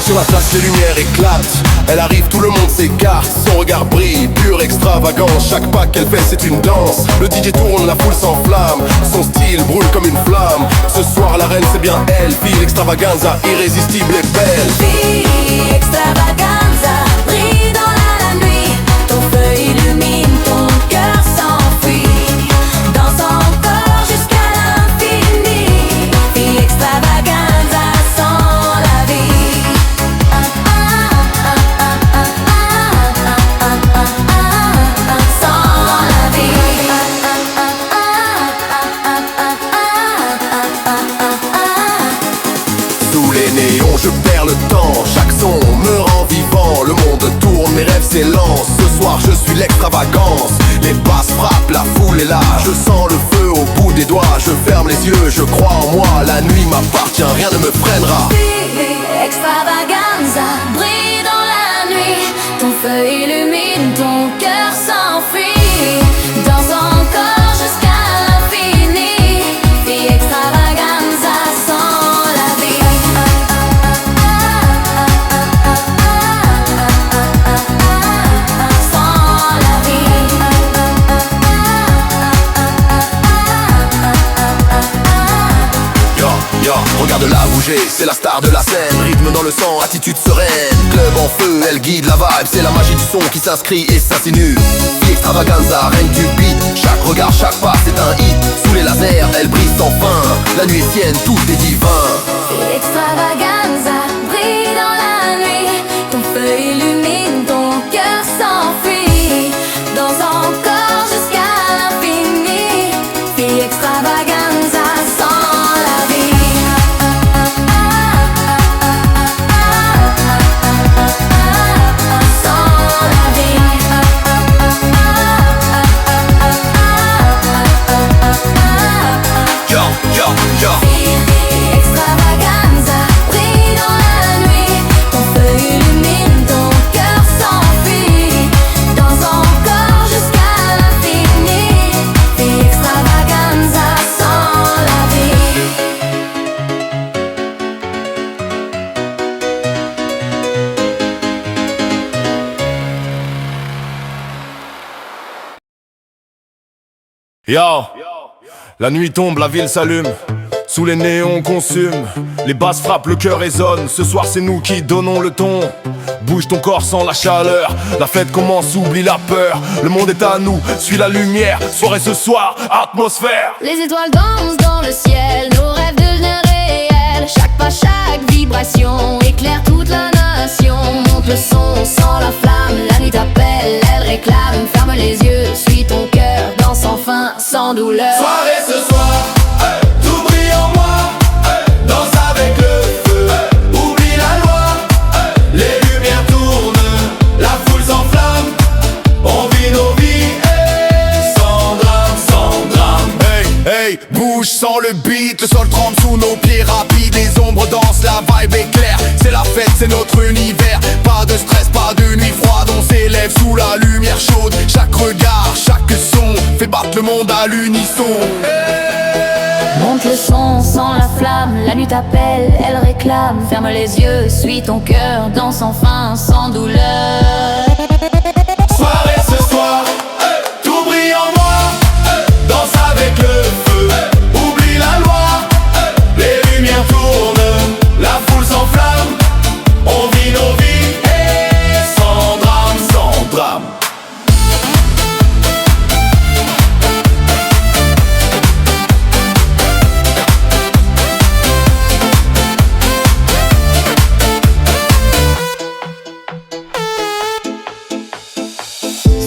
Sur la place les lumières éclatent. Elle arrive, tout le monde s'écarte. Son regard brille, pure extravagance. Chaque pas qu'elle fait c'est une danse. Le DJ tourne, la foule s'enflamme. Son style brûle comme une flamme. Ce soir la reine c'est bien elle. Fille extravaganza, irrésistible et belle. Fille extravaganza, brille dans la nuit. Ton feu illumine, ton cœur s'enfuit. Danse encore jusqu'à l'infini. Fille extravaganza sans la vie. Sans la vie. Sous les néons je perds le temps. Chaque son me rend vivant. Le monde tourne, mes rêves s'élancent. Ce soir soir je suis l'extravagance. Les basses frappent, la foule est là. Je sens le feu au bout des doigts. Je ferme les yeux, je crois en moi. La nuit m'appartient, rien ne me freinera. Extravaganza brille dans la nuit. Ton feu illumine, ton cœur s'enfuit. Danse encore jusqu'à l'infini. Fille extravaganza sans la vie. Sans la vie. Yo, yo, regarde-la bouger, c'est la star de la scène. Rythme dans le sang, attitude sereine. Club en feu, elle guide la vibe. C'est la magie du son qui s'inscrit et s'insinue. Fille extravaganza, reine du beat. Chaque regard, chaque pas, c'est un hit. Sous les lasers, elle brille sans fin. La nuit est sienne, tout est divin. Fille extravaganza brille dans la nuit. Ton feu illumine, ton cœur s'enfuit. Danse encore jusqu'à l'infini. Fille extravaganza sans la vie. Sans la vie. Yo, yo, yo. Extravaganza brille dans la nuit. Ton feu illumine, ton cœur s'enfuit. Danse encore jusqu'à l'infini. Fille extravaganza sans la vie. Yo, la nuit tombe, la ville s'allume. Sous les néons on consume. Les basses frappent, le cœur résonne. Ce soir c'est nous qui donnons le ton. Bouge ton corps sans la chaleur. La fête commence, oublie la peur. Le monde est à nous, suis la lumière. Soirée ce soir, atmosphère. Les étoiles dansent dans le ciel, nos rêves deviennent réels. Chaque pas, chaque vibration éclaire toute la nation. Monte le son sans la flamme, la nuit t'appelle, elle réclame. Ferme les yeux, suis ton cœur, danse sans fin, sans douleur. Soirée ce soir, tout brille en moi, danse avec le feu, oublie la loi, les lumières tournent, la foule s'enflamme, on vit nos vies, sans drame, sans drame. Hey, hey, bouge sans le beat. Le sol tremble sous nos pieds rapides. Les ombres dansent, la vibe est claire. C'est la fête, c'est notre univers. Pas de stress, pas de nuit froide. On s'élève sous la lumière chaude. Chaque regard, chaque son fait battre le monde à l'unisson. Monte le son sans la flamme, la nuit t'appelle, elle réclame. Ferme les yeux, suis ton cœur, danse sans fin, sans douleur. Soirée ce soir, tout brille en moi, danse avec le feu, oublie la loi, les lumières tournent, la foule s'enflamme, on vit nos vies, sans drame, sans drame.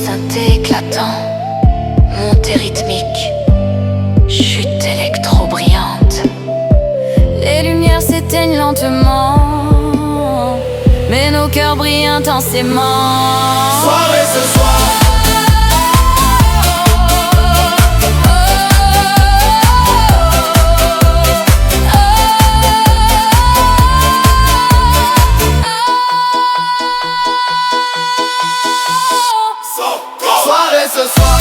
Synthé éclatant, montée rythmique, chute électro-brillante. Les lumières s'éteignent lentement, mais nos cœurs brillent intensément. Soirée ce soir. Soirée ce soir.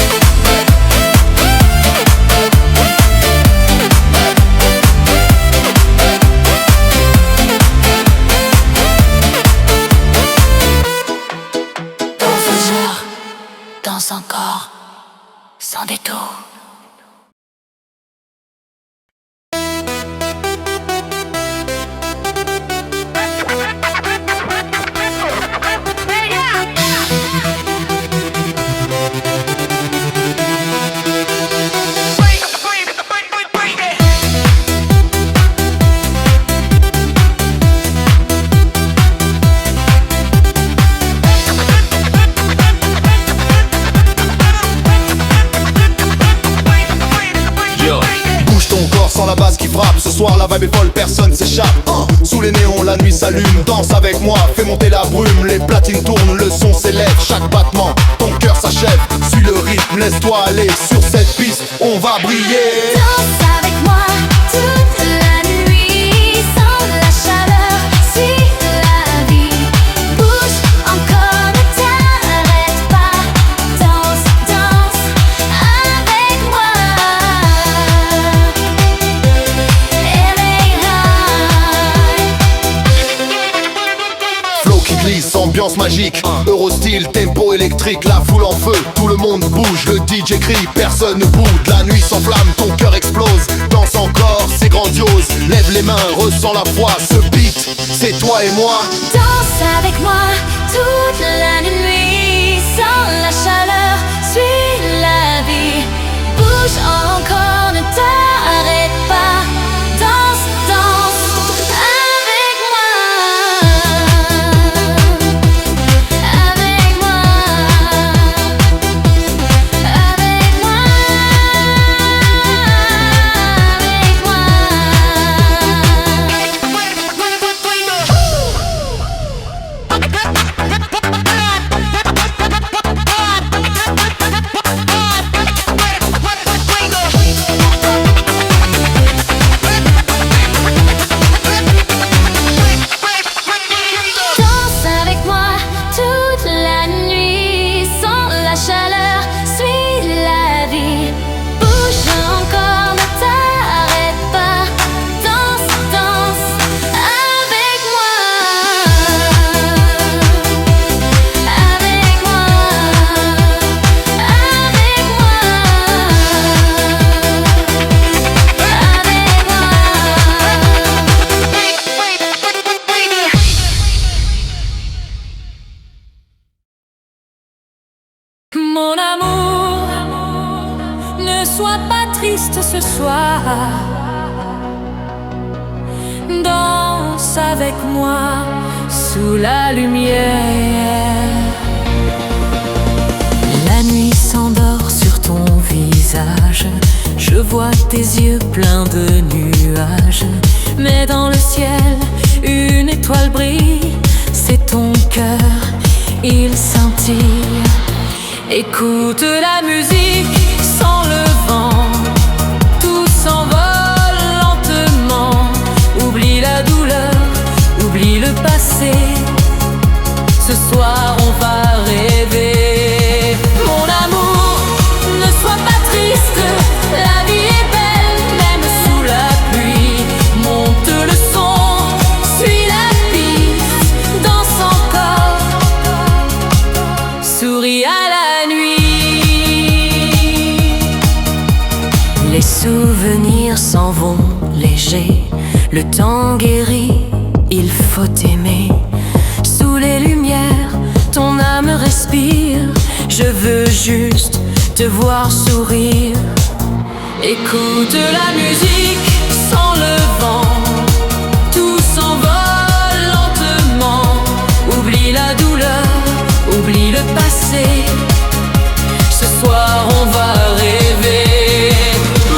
Danse encore, sans détour. La base qui frappe, ce soir la vibe est folle, personne s'échappe. Sous les néons, la nuit s'allume. Danse avec moi, fais monter la brume. Les platines tournent, le son s'élève. Chaque battement, ton étoilée. Sur cette piste, on va briller. Danse avec moi toute la nuit, sans la chaleur, suis la vie. Bouge encore, ne t'arrête pas. Danse, danse avec moi. Flow qui glisse, ambiance magique, Eurostyle, tempo électrique, la foule en feu, tout le monde bouge, le DJ crie, personne ne bouge, la nuit s'enflamme, ton cœur explose, danse encore, c'est grandiose, lève les mains, ressens la foi, ce beat, c'est toi et moi. Danse avec moi toute la nuit, sans la chaleur, suis la vie. Bouge encore, ne t'arrête pas. Danse, danse avec moi. Avec moi. Avec moi. Danse avec moi toute la nuit, sans la chaleur, suis la vie. Bouge encore, ne t'arrête pas. Danse, danse avec moi. Avec moi. Avec moi. Mon amour, ne sois pas triste ce soir. Danse avec moi sous la lumière. La nuit s'endort sur ton visage. Je vois tes yeux pleins de nuages. Mais dans le ciel, une étoile brille. C'est ton cœur, il scintille. Écoute la musique sans le vent. Tout s'envole lentement. Oublie la douleur, oublie le passé. Ce soir on va rêver. Mon amour, ne sois pas triste. La vie est belle, même sous la pluie. Monte le son, suis la piste. Danse encore, souris à la nuit. Les souvenirs s'en vont légers. Le temps guérit, il faut aimer. Sous les lumières, ton âme respire. Je veux juste te voir sourire. Écoute la musique sans le vent. Tout s'envole lentement. Oublie la douleur, oublie le passé. Ce soir on va rêver.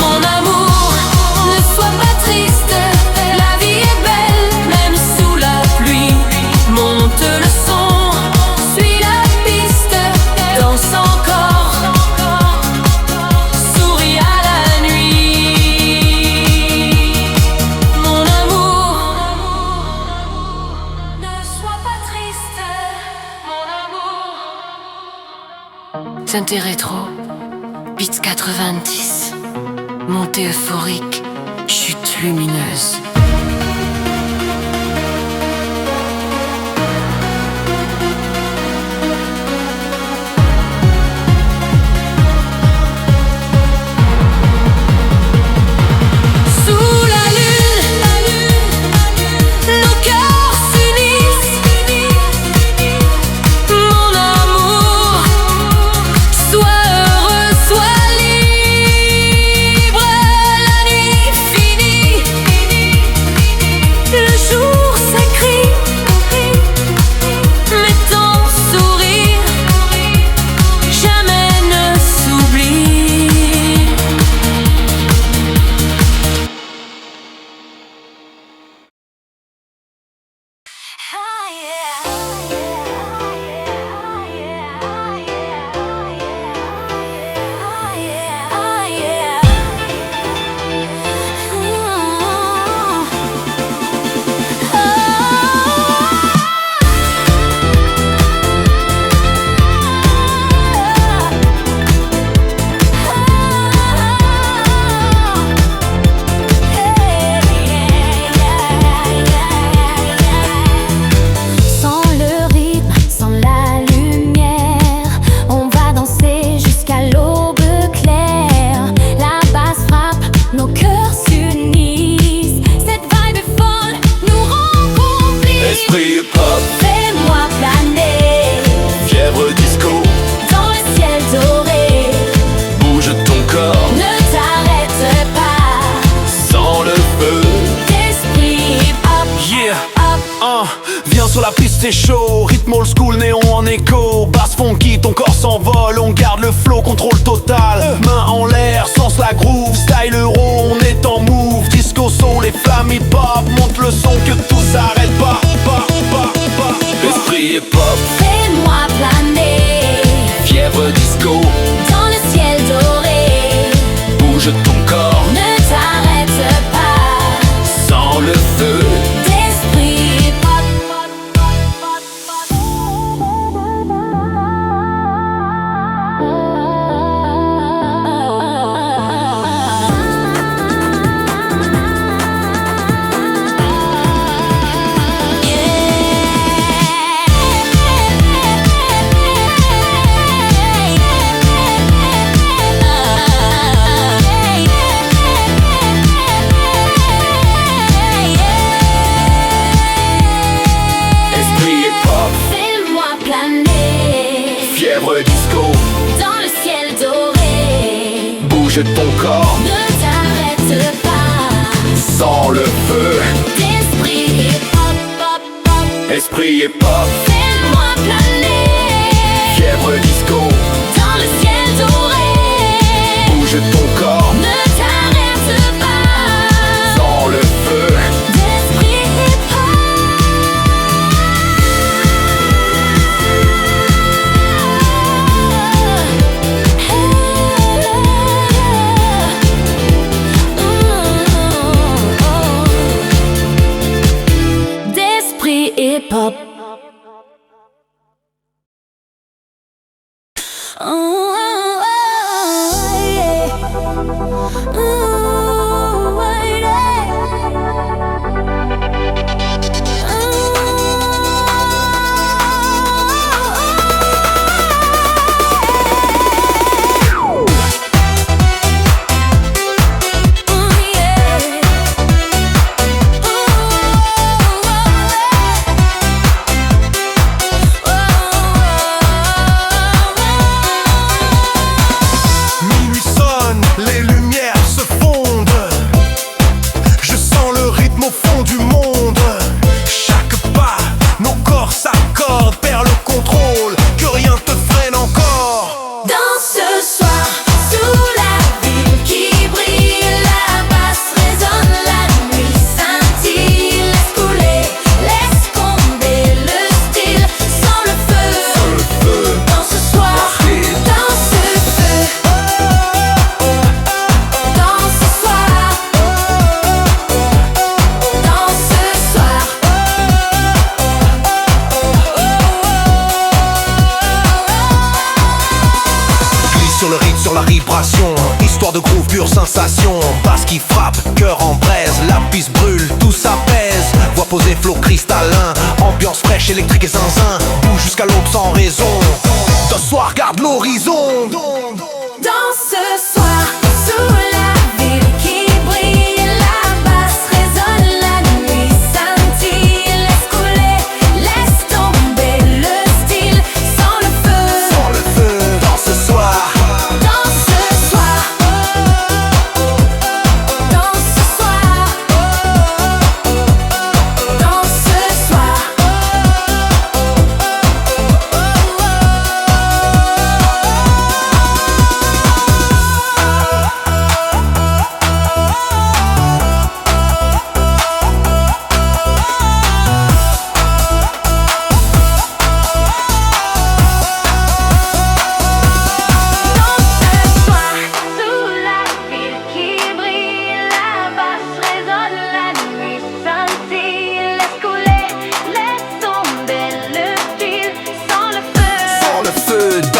Mon amour, ne sois pas triste. La vie est belle, même sous la pluie. Monte le son, suis la piste. Danse encore, souris à la nuit. Mon amour, ne sois pas triste. Mon amour. Synthé rétro, beats 90. Montée euphorique, chute lumineuse. Sous la lune, nos cœurs s'unissent. Mon amour, sois heureux, sois libre. La nuit finie, c'est chaud, rythme old school, néon en écho. Basse funky, ton corps s'envole, on garde le flow, contrôle total. Main en l'air, sens la groove, style euro, on est en move. Disco soul, les flammes hip hop, monte le son que tout s'arrête pas. L'esprit est pop, Fais-moi planer fièvre disco, dans le ciel doré. bouge ton corps, Ne t'arrête pas, sans le feu. d'esprit pop. Esprit est pop, Fais-moi planer fièvre disco, dans le ciel doré. bouge ton corps, Ne t'arrête pas, sans le feu. d'esprit pop, pop, pop. Esprit est pop, Fais-moi planer fièvre disco, dans le ciel doré. bouge ton corps, Ne t'arrête pas, sans le feu. d'esprit hip-hop. D'esprit hip-hop. Minuit sonne, les lumières se fondent. Je sens le rythme au fond du monde. Chaque pas, nos corps s'accordent, perd le contrôle, que rien te freine encore. Dans ce soir, sous la ville qui brille, la basse résonne, la nuit scintille. Laisse couler, laisse tomber le style, sans le feu. Dans ce soir, dans ce feu. Dans ce soir, dans ce soir. Glisse sur le rythme, sur la vibration. Histoire de groove, pure sensation. Basse qui frappe, cœur en braise. La piste brûle, tout s'apaise. Voix posée, flow cristallin. Ambiance fraîche, électrique et zinzin. Bouge jusqu'à l'aube sans raison. Ce soir, garde l'horizon. Dans ce soir, sous la ville qui brille, la basse résonne, la nuit scintille. Laisse couler, laisse tomber le style, sans le feu. Sans le feu, dans ce soir. Dans ce soir, dans ce soir, dans ce soir.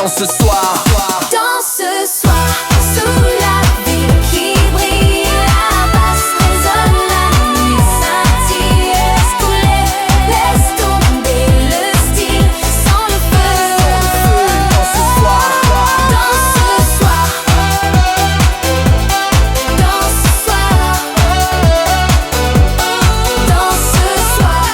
ce soir. Dans ce soir, sous la ville qui brille, la basse résonne, la nuit scintille. Laisse couler, laisse tomber le style, sans le feu. Dans ce soir. Dans ce soir, dans ce soir, dans ce soir.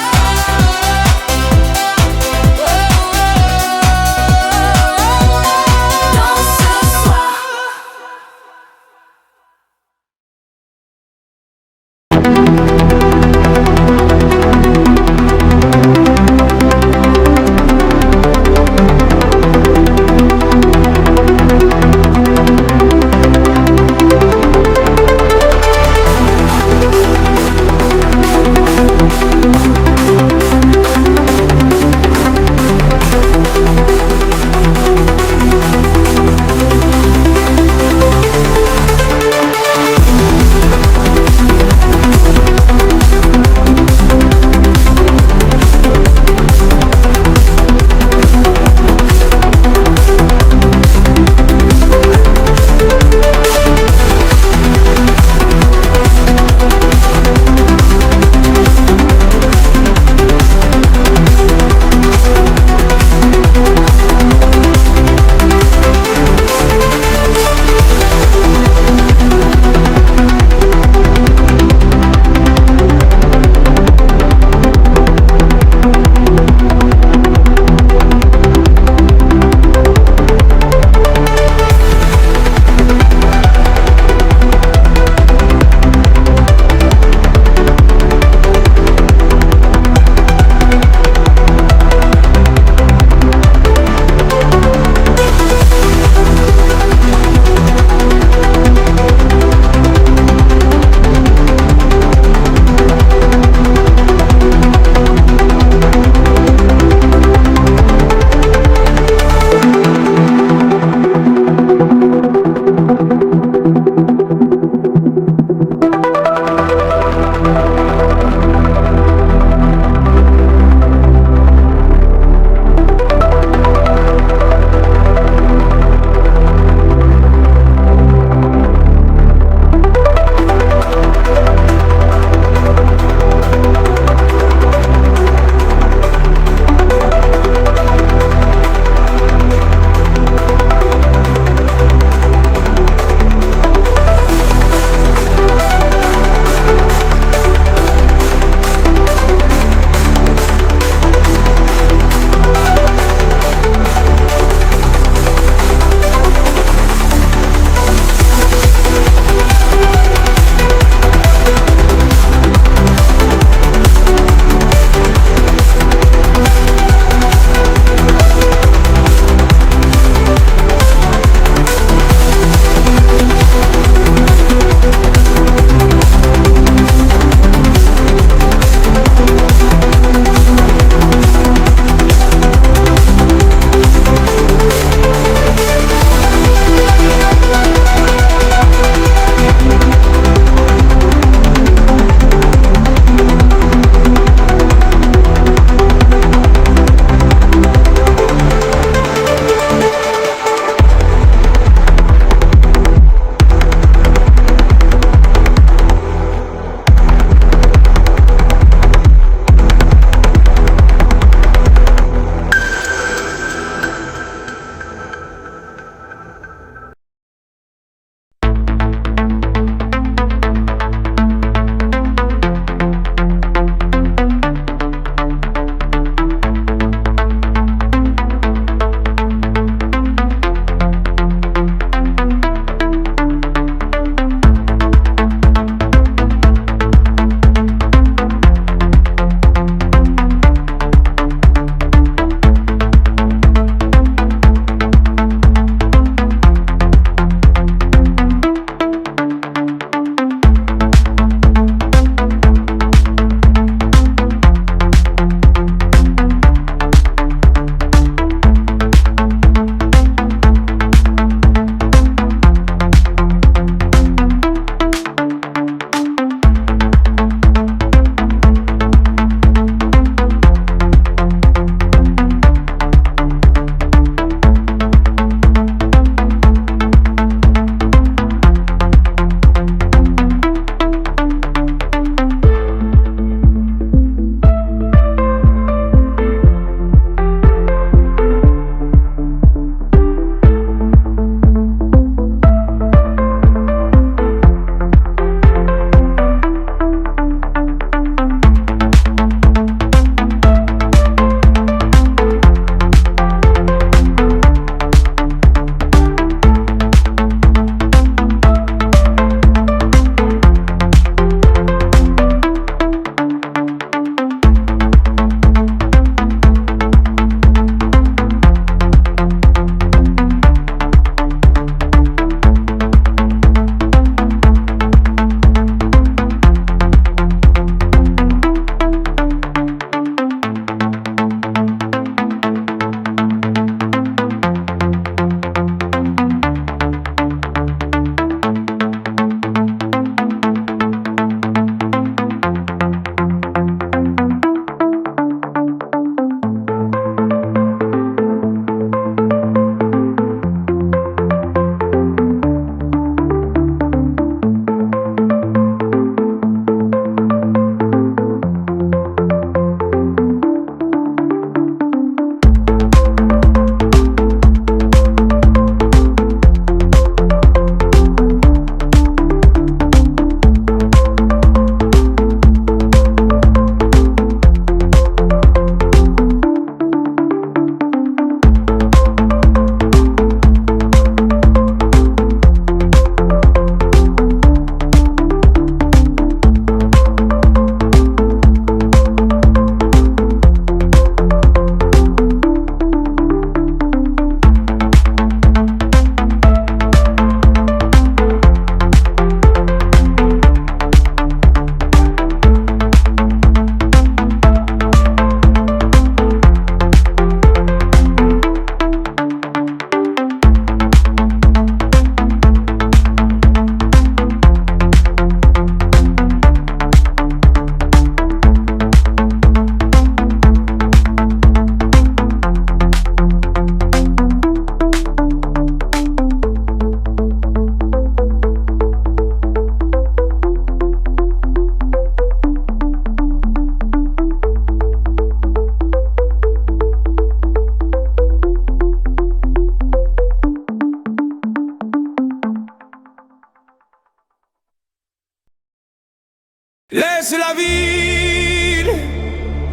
Laisse la ville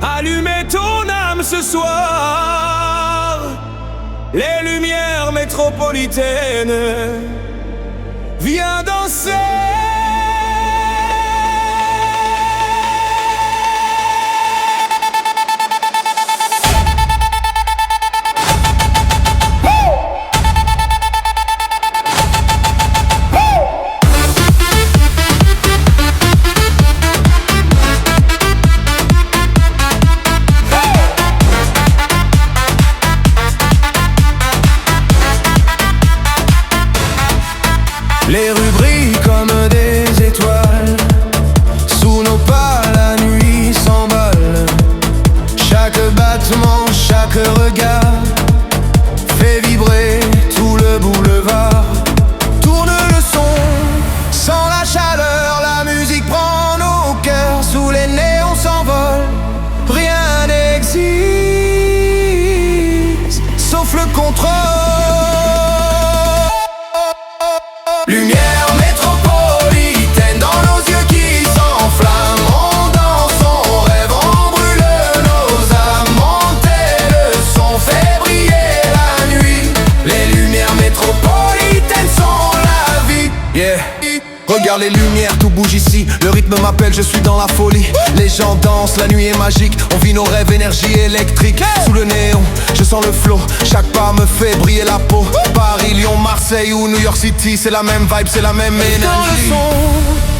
allumer ton âme ce soir. Les lumières métropolitaines, viens danser. Les rues brillent comme des étoiles. Sous nos pas la nuit s'envole. Chaque battement, chaque regard fait vibrer tout le boulevard. Tourne le son, sans la chaleur, la musique prend nos cœurs. Sous les néons s'envole, rien n'existe sauf le contrôle. Lumière métropolitaine dans nos yeux qui s'enflamment. On danse, on rêve, on brûle nos âmes. Monter le son fait briller la nuit. Les lumières métropolitaines sont la vie. Yeah. Regarde les lumières, tout bouge ici. Le rythme m'appelle, je suis dans la folie. Les gens dansent, la nuit est magique. On vit nos rêves, énergie électrique. Sous le néon, je sens le flow. Chaque pas me fait briller la peau. Paris, Lyon, Marseille ou New York City, c'est la même vibe, c'est la même énergie. Dans le son,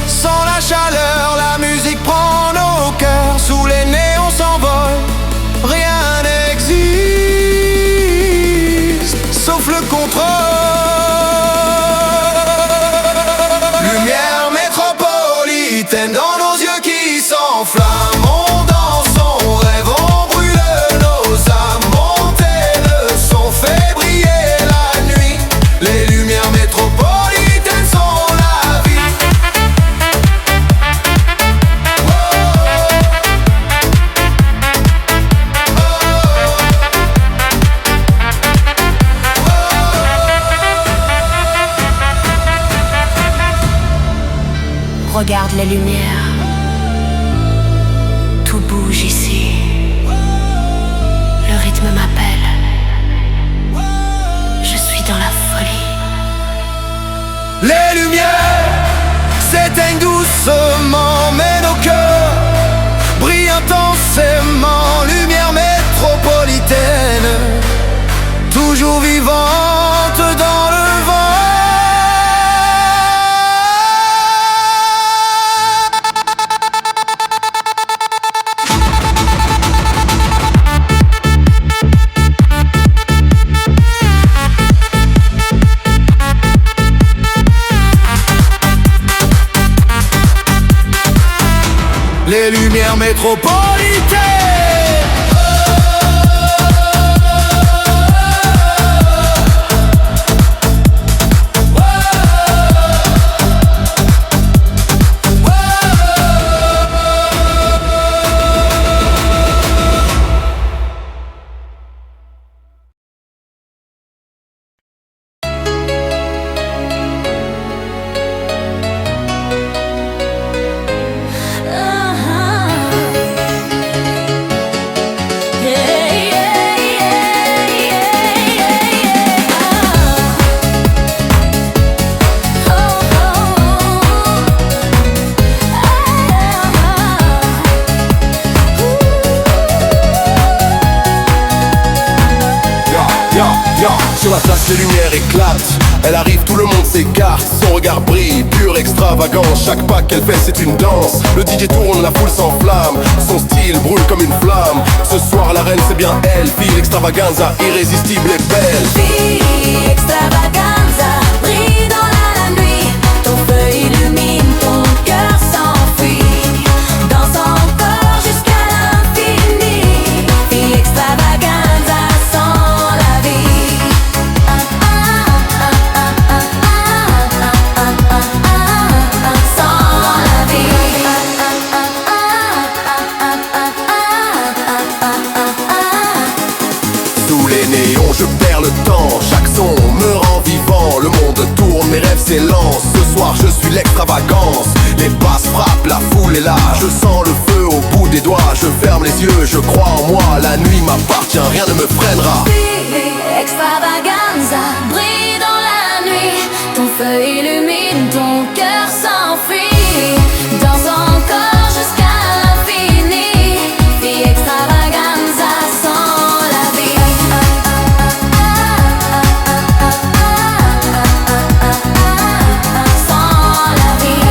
sans la chaleur, la musique prend nos cœurs. Sous les néons s'envole, rien n'existe sauf le contrôle. Lumière métropolitaine dans nos yeux qui s'enflamment. On danse, on rêve, on brûle nos âmes. Monter le son fait briller la nuit. Les lumières métropolitaines sont la vie. Oh, Regarde les lumières, tout bouge ici. Le rythme m'appelle, je suis dans la folie. les lumières s'éteignent doucement, mais nos cœurs brillent intensément. Lumière métropolitaine, toujours vivante dans le vent. Les lumières métropolitaines. Sur la place les lumières éclatent. Elle arrive, tout le monde s'écarte. Son regard brille, pure extravagance. Chaque pas qu'elle fait c'est une danse. Le DJ tourne, la foule s'enflamme. Son style brûle comme une flamme. Ce soir la reine c'est bien elle. Fille extravaganza, irrésistible et belle. Fille extravaganza, brille dans la nuit. Ton feu illumine, ton cœur s'enfuit. Danse encore jusqu'à l'infini. Fille extravaganza, sans la vie. Sans la vie. Sous les néons je perds le temps. Chaque son me rend vivant. Le monde tourne, mes rêves s'élancent. Ce soir je suis l'extravagance. Les basses frappent tripes, la foule est là. Je sens le feu au bout des doigts. Je ferme les yeux, je crois en moi. La nuit m'appartient, rien ne me freinera. Extravaganza, brille dans la nuit. Ton feu illumine, ton cœur s'enfuit. Danse encore jusqu'à l'infini. Fille extravaganza, sans la vie. Sans la vie.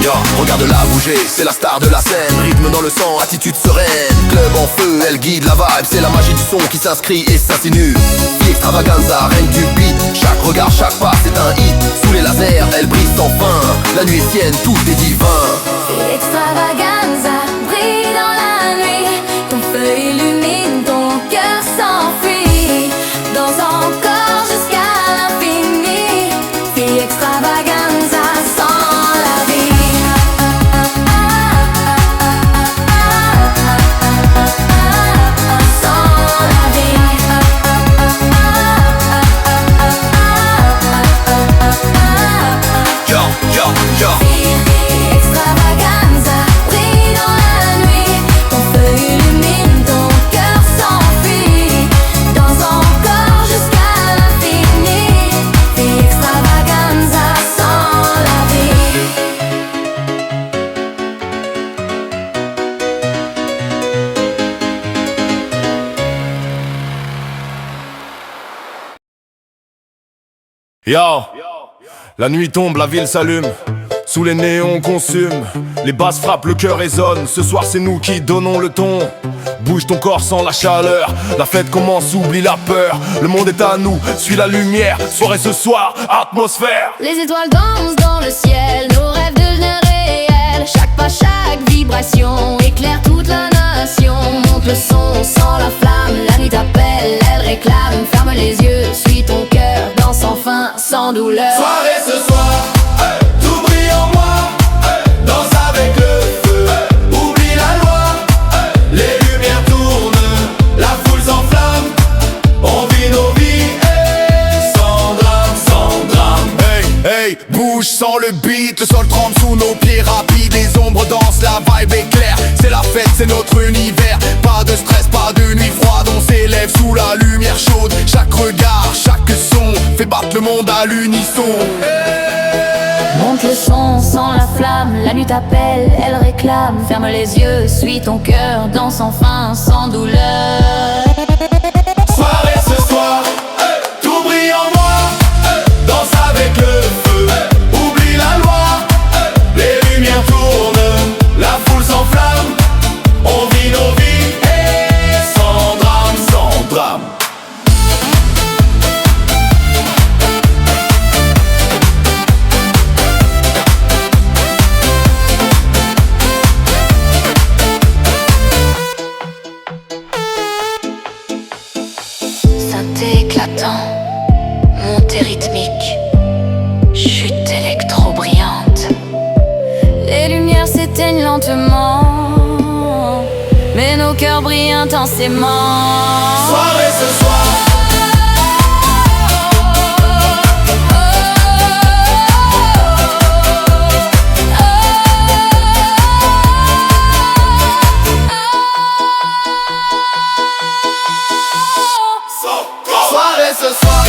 Yo, regarde-la bouger, c'est la star de la scène. Rythme dans le sang, attitude sereine. Club en feu, elle guide la vibe. C'est la magie du son qui s'inscrit et s'insinue. Fille extravaganza, reine du beat. Chaque regard, chaque pas, c'est un hit. Sous les lasers, elle brille sans fin. La nuit est sienne, tout est divin. Fille extravaganza, brille dans la nuit. Ton feu illumine, ton cœur s'enfuit. Danse encore jusqu'à l'infini. Fille extravaganza, sans la vie. Sans la vie. Yo. Fille extravaganza, brille dans la nuit. Ton feu illumine, ton cœur s'enfuit. Danse encore jusqu'à l'infini. Fille extravaganza, sans la vie. Yo, la nuit tombe, la ville s'allume. Sous les néons on consume. Les basses frappent, le cœur résonne. Ce soir c'est nous qui donnons le ton. Bouge ton corps sans la chaleur. La fête commence, oublie la peur. Le monde est à nous, suis la lumière. Soirée ce soir, atmosphère. Les étoiles dansent dans le ciel, nos rêves deviennent réels. Chaque pas, chaque vibration éclaire toute la nation. Monte le son sans la flamme, la nuit t'appelle, elle réclame. Ferme les yeux, suis ton cœur, danse enfin sans douleur. Soirée ce soir, tout brille en moi. Danse avec le feu, oublie la loi. Les lumières tournent, la foule s'enflamme. On vit nos vies, sans drame, sans drame. Hey, bouge sans le beat. Le sol tremble sous nos pieds rapides. Les ombres dansent, la vibe est claire. C'est la fête, c'est notre univers. Pas de stress, pas de nuit froide. On s'élève sous la lumière chaude. Chaque regard, chaque son fait battre le monde à l'unisson. Monte le son sans la flamme, la nuit t'appelle, elle réclame. Ferme les yeux, suis ton cœur, danse enfin sans douleur. Soirée ce soir, tout brille en moi. Danse avec le feu, oublie la loi. Les lumières tournent, la foule s'enflamme. On vit nos vies, sans drame, sans drame. Synthé éclatant, montée rythmique, chute électro-brillante. Les lumières s'éteignent lentement, mais nos cœurs brillent intensément. Soirée ce soir. Soirée ce soir.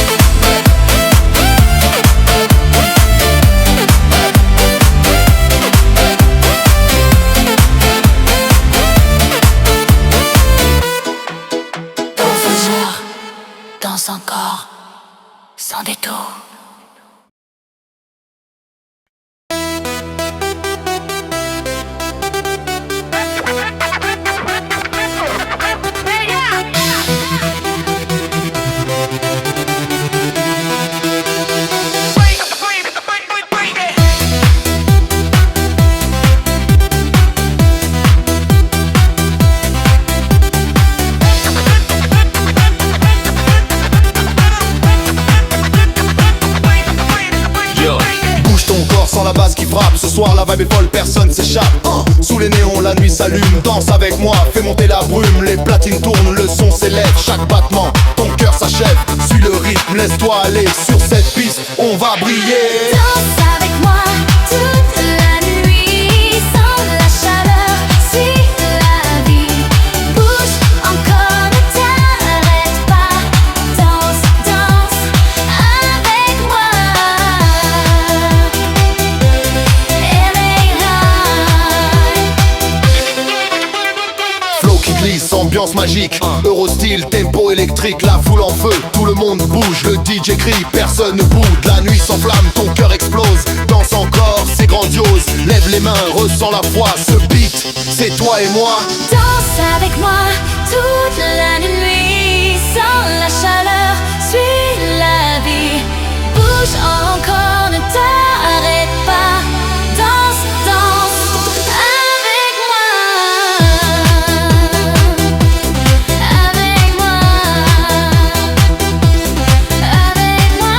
Danse encore, sans détour. La base qui frappe, ce soir la vibe est folle, personne s'échappe. Sous les néons, la nuit s'allume. Danse avec moi, fais monter la brume. Les platines tournent, le son s'élève. Chaque battement, ton cœur s'achève. Suis le rythme, laisse-toi aller sur cette piste, on va briller. Danse avec moi toute la nuit, sans la chaleur, suis la vie. Bouge encore, ne t'arrête pas. Danse, danse avec moi. Flow qui glisse, ambiance magique, Eurostyle, tempo électrique, la foule en feu, tout le monde bouge, le DJ crie, personne ne boude, la nuit s'enflamme, ton cœur explose, danse encore, c'est grandiose, lève les mains, ressens la foi, ce beat, c'est toi et moi. Danse avec moi toute la nuit, sans la chaleur, suis la vie. Bouge encore, ne t'arrête pas. Danse, danse avec moi. Avec moi. Avec moi.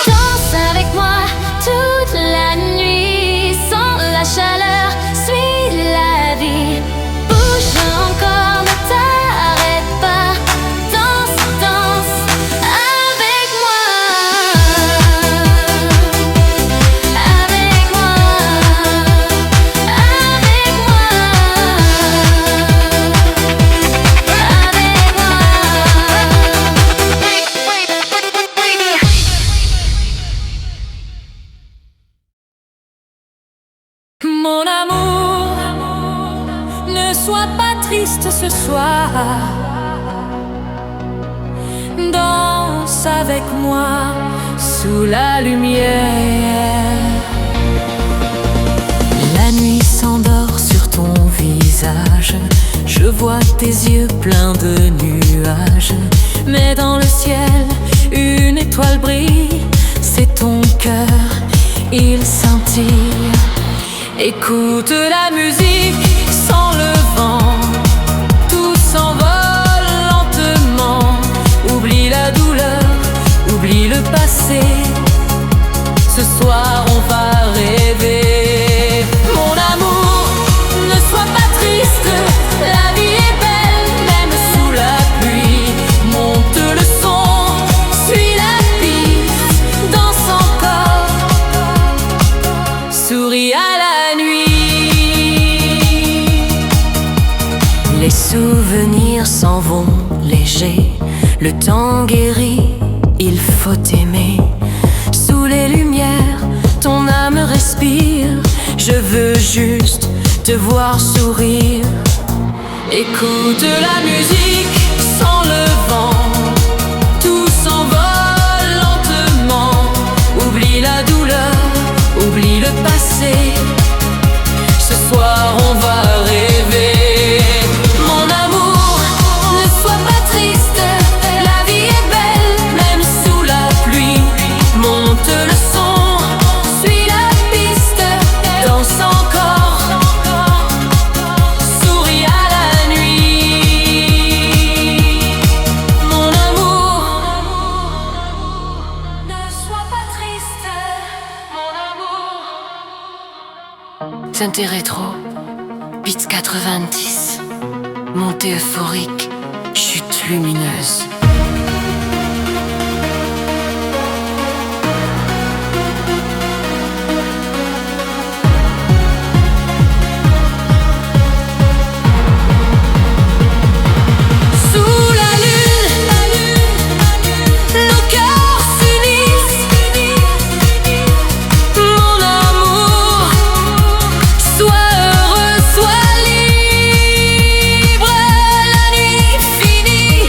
Danse avec moi toute la nuit, sans la chaleur, suis la vie. Bouge encore, ne t'arrête pas. Danse, danse avec moi. Avec moi. Avec moi. Mon amour, ne sois pas triste ce soir. Danse avec moi sous la lumière. La nuit s'endort sur ton visage. Je vois tes yeux pleins de nuages. Mais dans le ciel, une étoile brille. C'est ton cœur, il scintille. Écoute la musique sans le vent, tout s'envole lentement. Oublie la douleur, oublie le passé. Ce soir on va rêver. Mon amour, ne sois pas triste, la vie est belle, même sous la pluie. Monte le son, suis la piste, danse encore, souris à la nuit. Les souvenirs s'en vont légers, le temps guérit, il faut aimer. Sous les lumières, ton âme respire. Je veux juste te voir sourire. Écoute la musique sans le vent, tout s'envole lentement. Oublie la douleur, oublie le passé. Ce soir on va rêver. Mon amour, ne sois pas triste, la vie est belle, même sous la pluie. Monte le son, suis la piste, danse encore, souris à la nuit. Mon amour, ne sois pas triste, mon amour. Synthé rétro, Beats 90, montée euphorique, chute lumineuse. Sous la lune, nos cœurs s'unissent. Mon amour, sois heureux, sois libre. La nuit finie,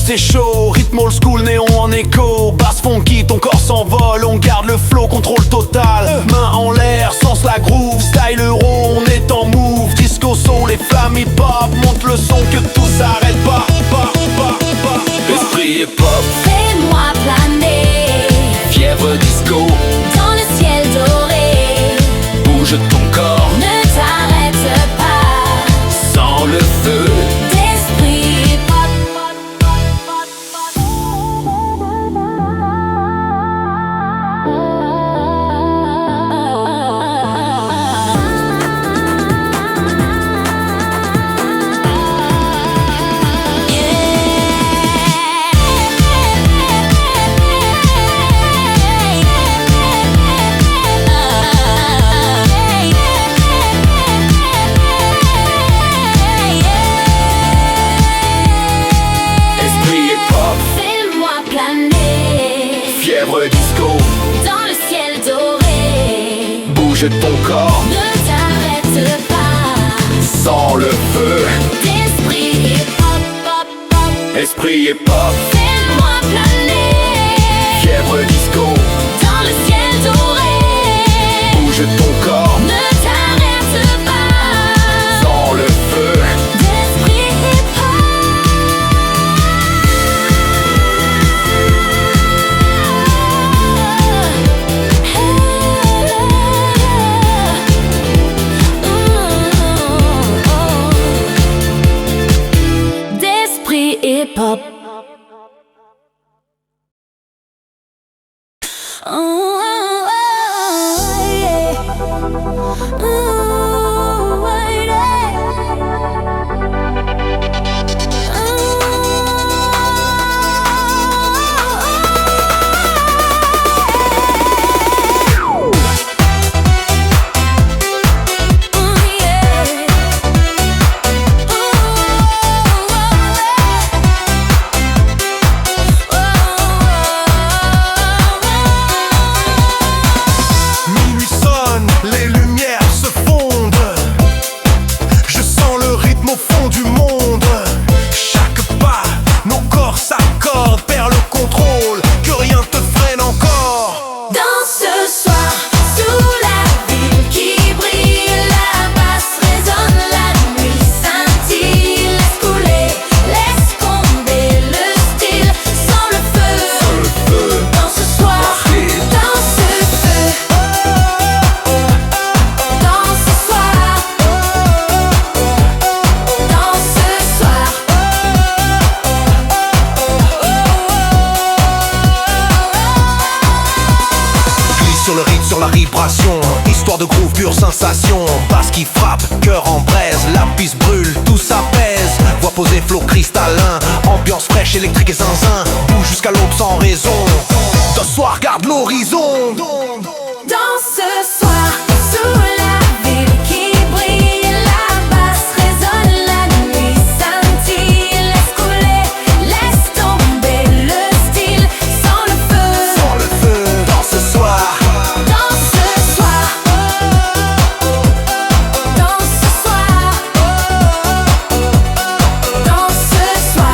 c'est chaud, rythme old school, néon en écho. Basse funky, ton corps s'envole, on garde le flow, contrôle total. Main en l'air, sens la groove, style euro, on est en move. Disco soul, les flammes hip hop, monte le son que tout s'arrête pas. L'esprit est pop, Fais-moi planer fièvre disco, dans le ciel doré. bouge ton corps, Ne t'arrête pas, sans le feu. d'esprit pop. Esprit est pop, Fais-moi planer fièvre disco, dans le ciel doré. bouge ton corps, Ne t'arrête pas, sans le feu. d'esprit pop, pop, pop. Esprit est pop, Fais-moi planer fièvre disco, dans le ciel doré. bouge ton corps, Ne t'arrête pas, sans le feu. d'esprit hip-hop. D'esprit hip-hop. Minuit sonne, les lumières se fondent. Je sens le rythme au fond du monde. Chaque pas, nos corps s'accordent, perd le contrôle, que rien te freine encore. Dans ce soir, sous la ville qui brille, la basse résonne, la nuit scintille. Laisse couler, laisse tomber le style, sans le feu. Dans ce soir, dans ce feu. Dans ce soir, dans ce soir. Glisse sur le rythme, sur la vibration. Histoire de groove, pure sensation. Basse qui frappe, cœur en braise. La piste brûle, tout s'apaise. Voix posée, flow cristallin. Ambiance fraîche, électrique et zinzin. Bouge jusqu'à l'aube sans raison. Ce soir, garde l'horizon. Dans ce soir, sous la ville qui brille, la basse résonne, la nuit scintille. Laisse couler, laisse tomber le style, sans le feu. Sans le feu, dans ce soir. Dans ce soir, dans ce soir, dans ce soir.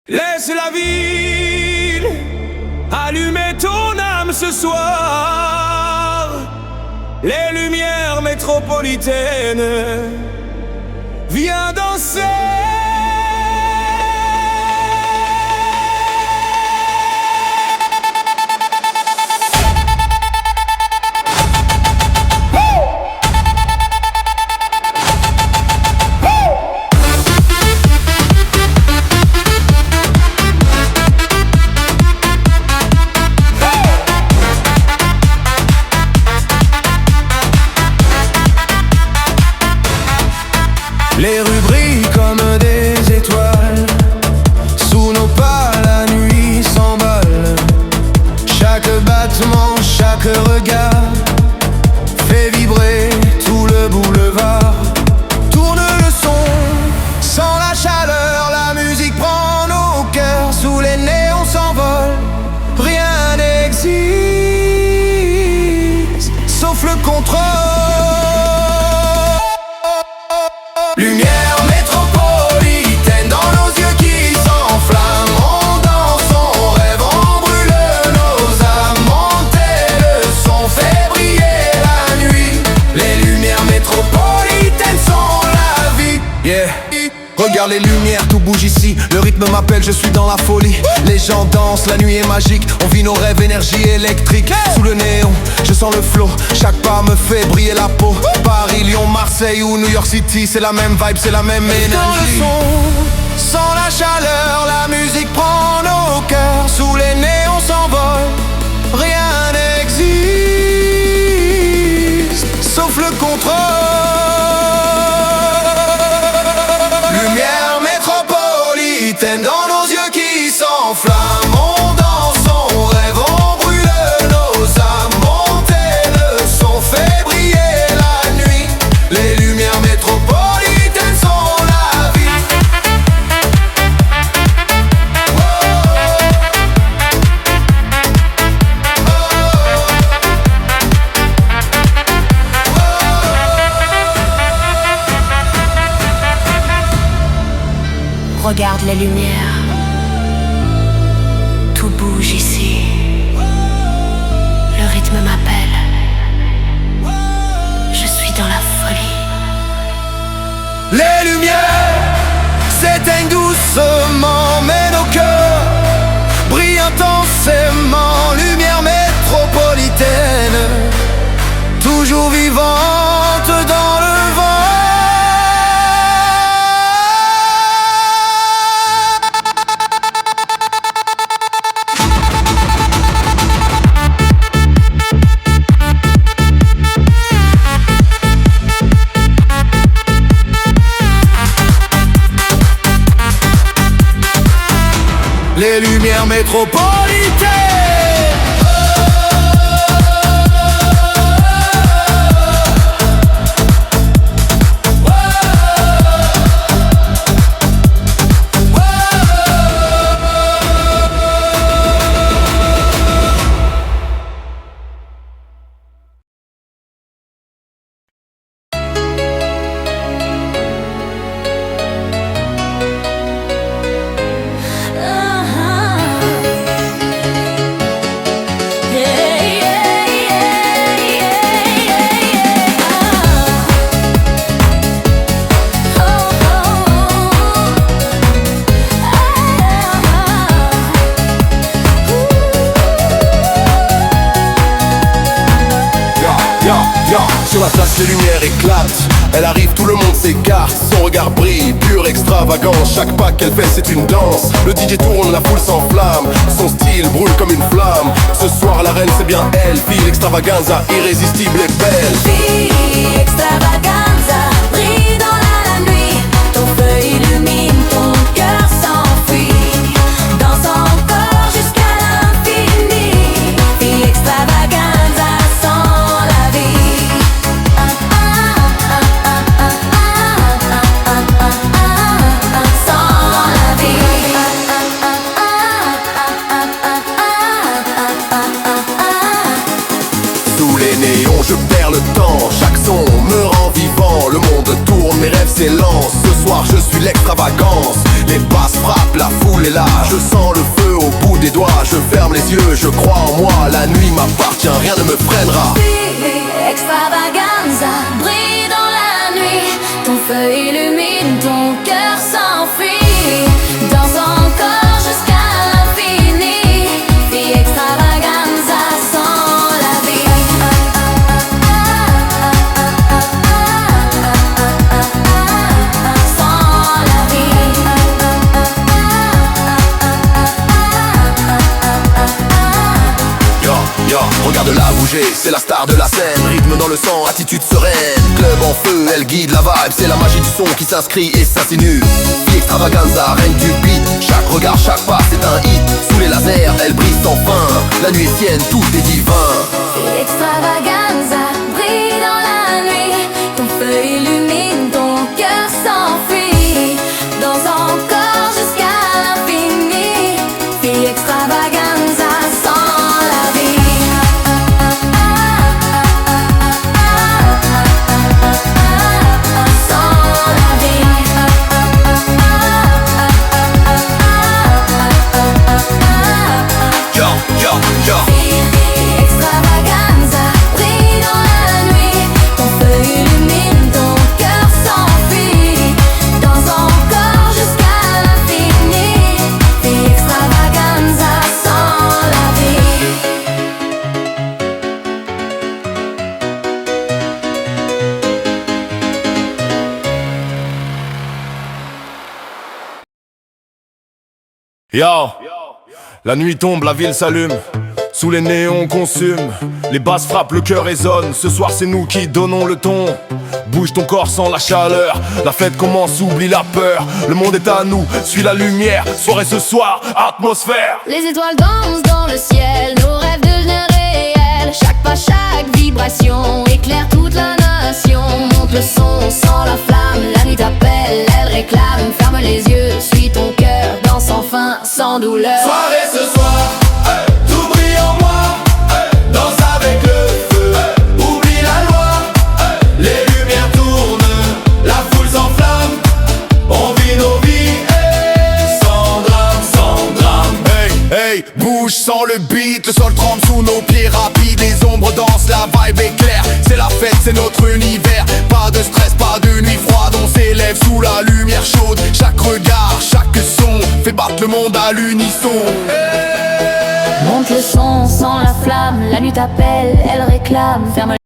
Laisse la ville allumer ton âme ce soir. Les lumières métropolitaines, viens danser. Les rues brillent comme des étoiles. Sous nos pas la nuit s'envole. Chaque battement, chaque regard fait vibrer tout le boulevard. Tourne le son, sans la chaleur, la musique prend nos cœurs. Sous les néons s'envole, rien n'existe sauf le contrôle. Lumière métropolitaine dans nos yeux qui s'enflamment. On danse, on rêve, on brûle nos âmes. Monter le son fait briller la nuit. Les lumières métropolitaines sont la vie. Yeah. Regarde les lumières, tout bouge ici. Le rythme m'appelle, je suis dans la folie. Les gens dansent, la nuit est magique. On vit nos rêves, énergie électrique. Sous le néon, je sens le flow. Chaque pas me fait briller la peau. Paris, Lyon, Marseille ou New York City, c'est la même vibe, c'est la même énergie. Dans le son, sans la chaleur, la musique prend nos cœurs. Sous les néons s'envole, rien n'existe sauf le contrôle. Lumière métropolitaine dans nos yeux qui s'enflamment. On danse, on rêve, on brûle nos âmes. Monter le son fait briller la nuit. Les lumières métropolitaines sont la vie. Oh, Regarde les lumières, tout bouge ici. Le rythme m'appelle, je suis dans la folie. les lumières s'éteignent doucement, mais nos cœurs brillent intensément. Lumière métropolitaine, toujours vivante dans le vent. Les lumières métropolitaines. Sur la place les lumières éclatent. Elle arrive, tout le monde s'écarte. Son regard brille, pur, extravagant. Chaque pas qu'elle fait c'est une danse. Le DJ tourne, la foule s'enflamme. Son style brûle comme une flamme. Ce soir la reine c'est bien elle. Fille extravaganza, irrésistible et belle. Fille extravaganza, brille dans la nuit. Ton feu illumine, ton cœur s'enfuit. Danse encore jusqu'à l'infini. Fille extravaganza, sans la vie. Sans la vie. Sous les néons je perds le temps. Chaque son me rend vivant. Le monde tourne, mes rêves l'excellence. Ce soir je suis l'extravagance. Les basses frappent, la foule est là. Je sens le feu au bout des doigts. Je ferme les yeux, je crois en moi. La nuit m'appartient, rien ne me freinera. Extravaganza brille dans la nuit. Ton feu illumine, ton cœur s'enfuit. Danse encore jusqu'à l'infini. Fille extravaganza sans la vie. Sans la vie. Yo, regarde-la bouger, c'est la star de la scène. Rythme dans le sang, attitude sereine. Club en feu, elle guide la vibe. C'est la magie du son qui s'inscrit et s'insinue. Fille extravaganza, reine du beat. Chaque regard, chaque pas, c'est un hit. Sous les lasers, elle brille sans fin. La nuit est sienne, tout est divin. Fille extravaganza brille dans la nuit. Ton feu illumine, ton cœur s'enfuit. Danse encore jusqu'à l'infini. Fille extravaganza sans la vie. Sans la vie. Yo. Fille extravaganza brille dans la nuit. Ton feu illumine, ton cœur s'enfuit. Danse encore jusqu'à l'infini. Fille extravaganza sans la vie. Yo, la nuit tombe, la ville s'allume. Sous les néons on consume. Les basses frappent, le cœur résonne. Ce soir c'est nous qui donnons le ton. Bouge ton corps sans la chaleur. La fête commence, oublie la peur. Le monde est à nous, suis la lumière. Soirée ce soir, atmosphère. Les étoiles dansent dans le ciel, nos rêves deviennent réels. Chaque pas, chaque vibration éclaire toute la nation. Monte le son sans la flamme, la nuit t'appelle, elle réclame. Ferme les yeux, suis ton cœur, danse enfin sans douleur. Soirée ce soir, tout brille en moi. Danse avec le feu, oublie la loi. Les lumières tournent, la foule s'enflamme. On vit nos vies, sans drame, sans drame. Hey, bouge sans le beat, le sol tremble sous nos pieds rapides. Les ombres dansent, la vibe est claire. C'est la fête, c'est notre univers. Pas de stress, pas de nuit froide. On s'élève sous la lumière chaude. Chaque regard, chaque son fait battre le monde à l'unisson. Monte le son sans la flamme, la nuit t'appelle, elle réclame. Ferme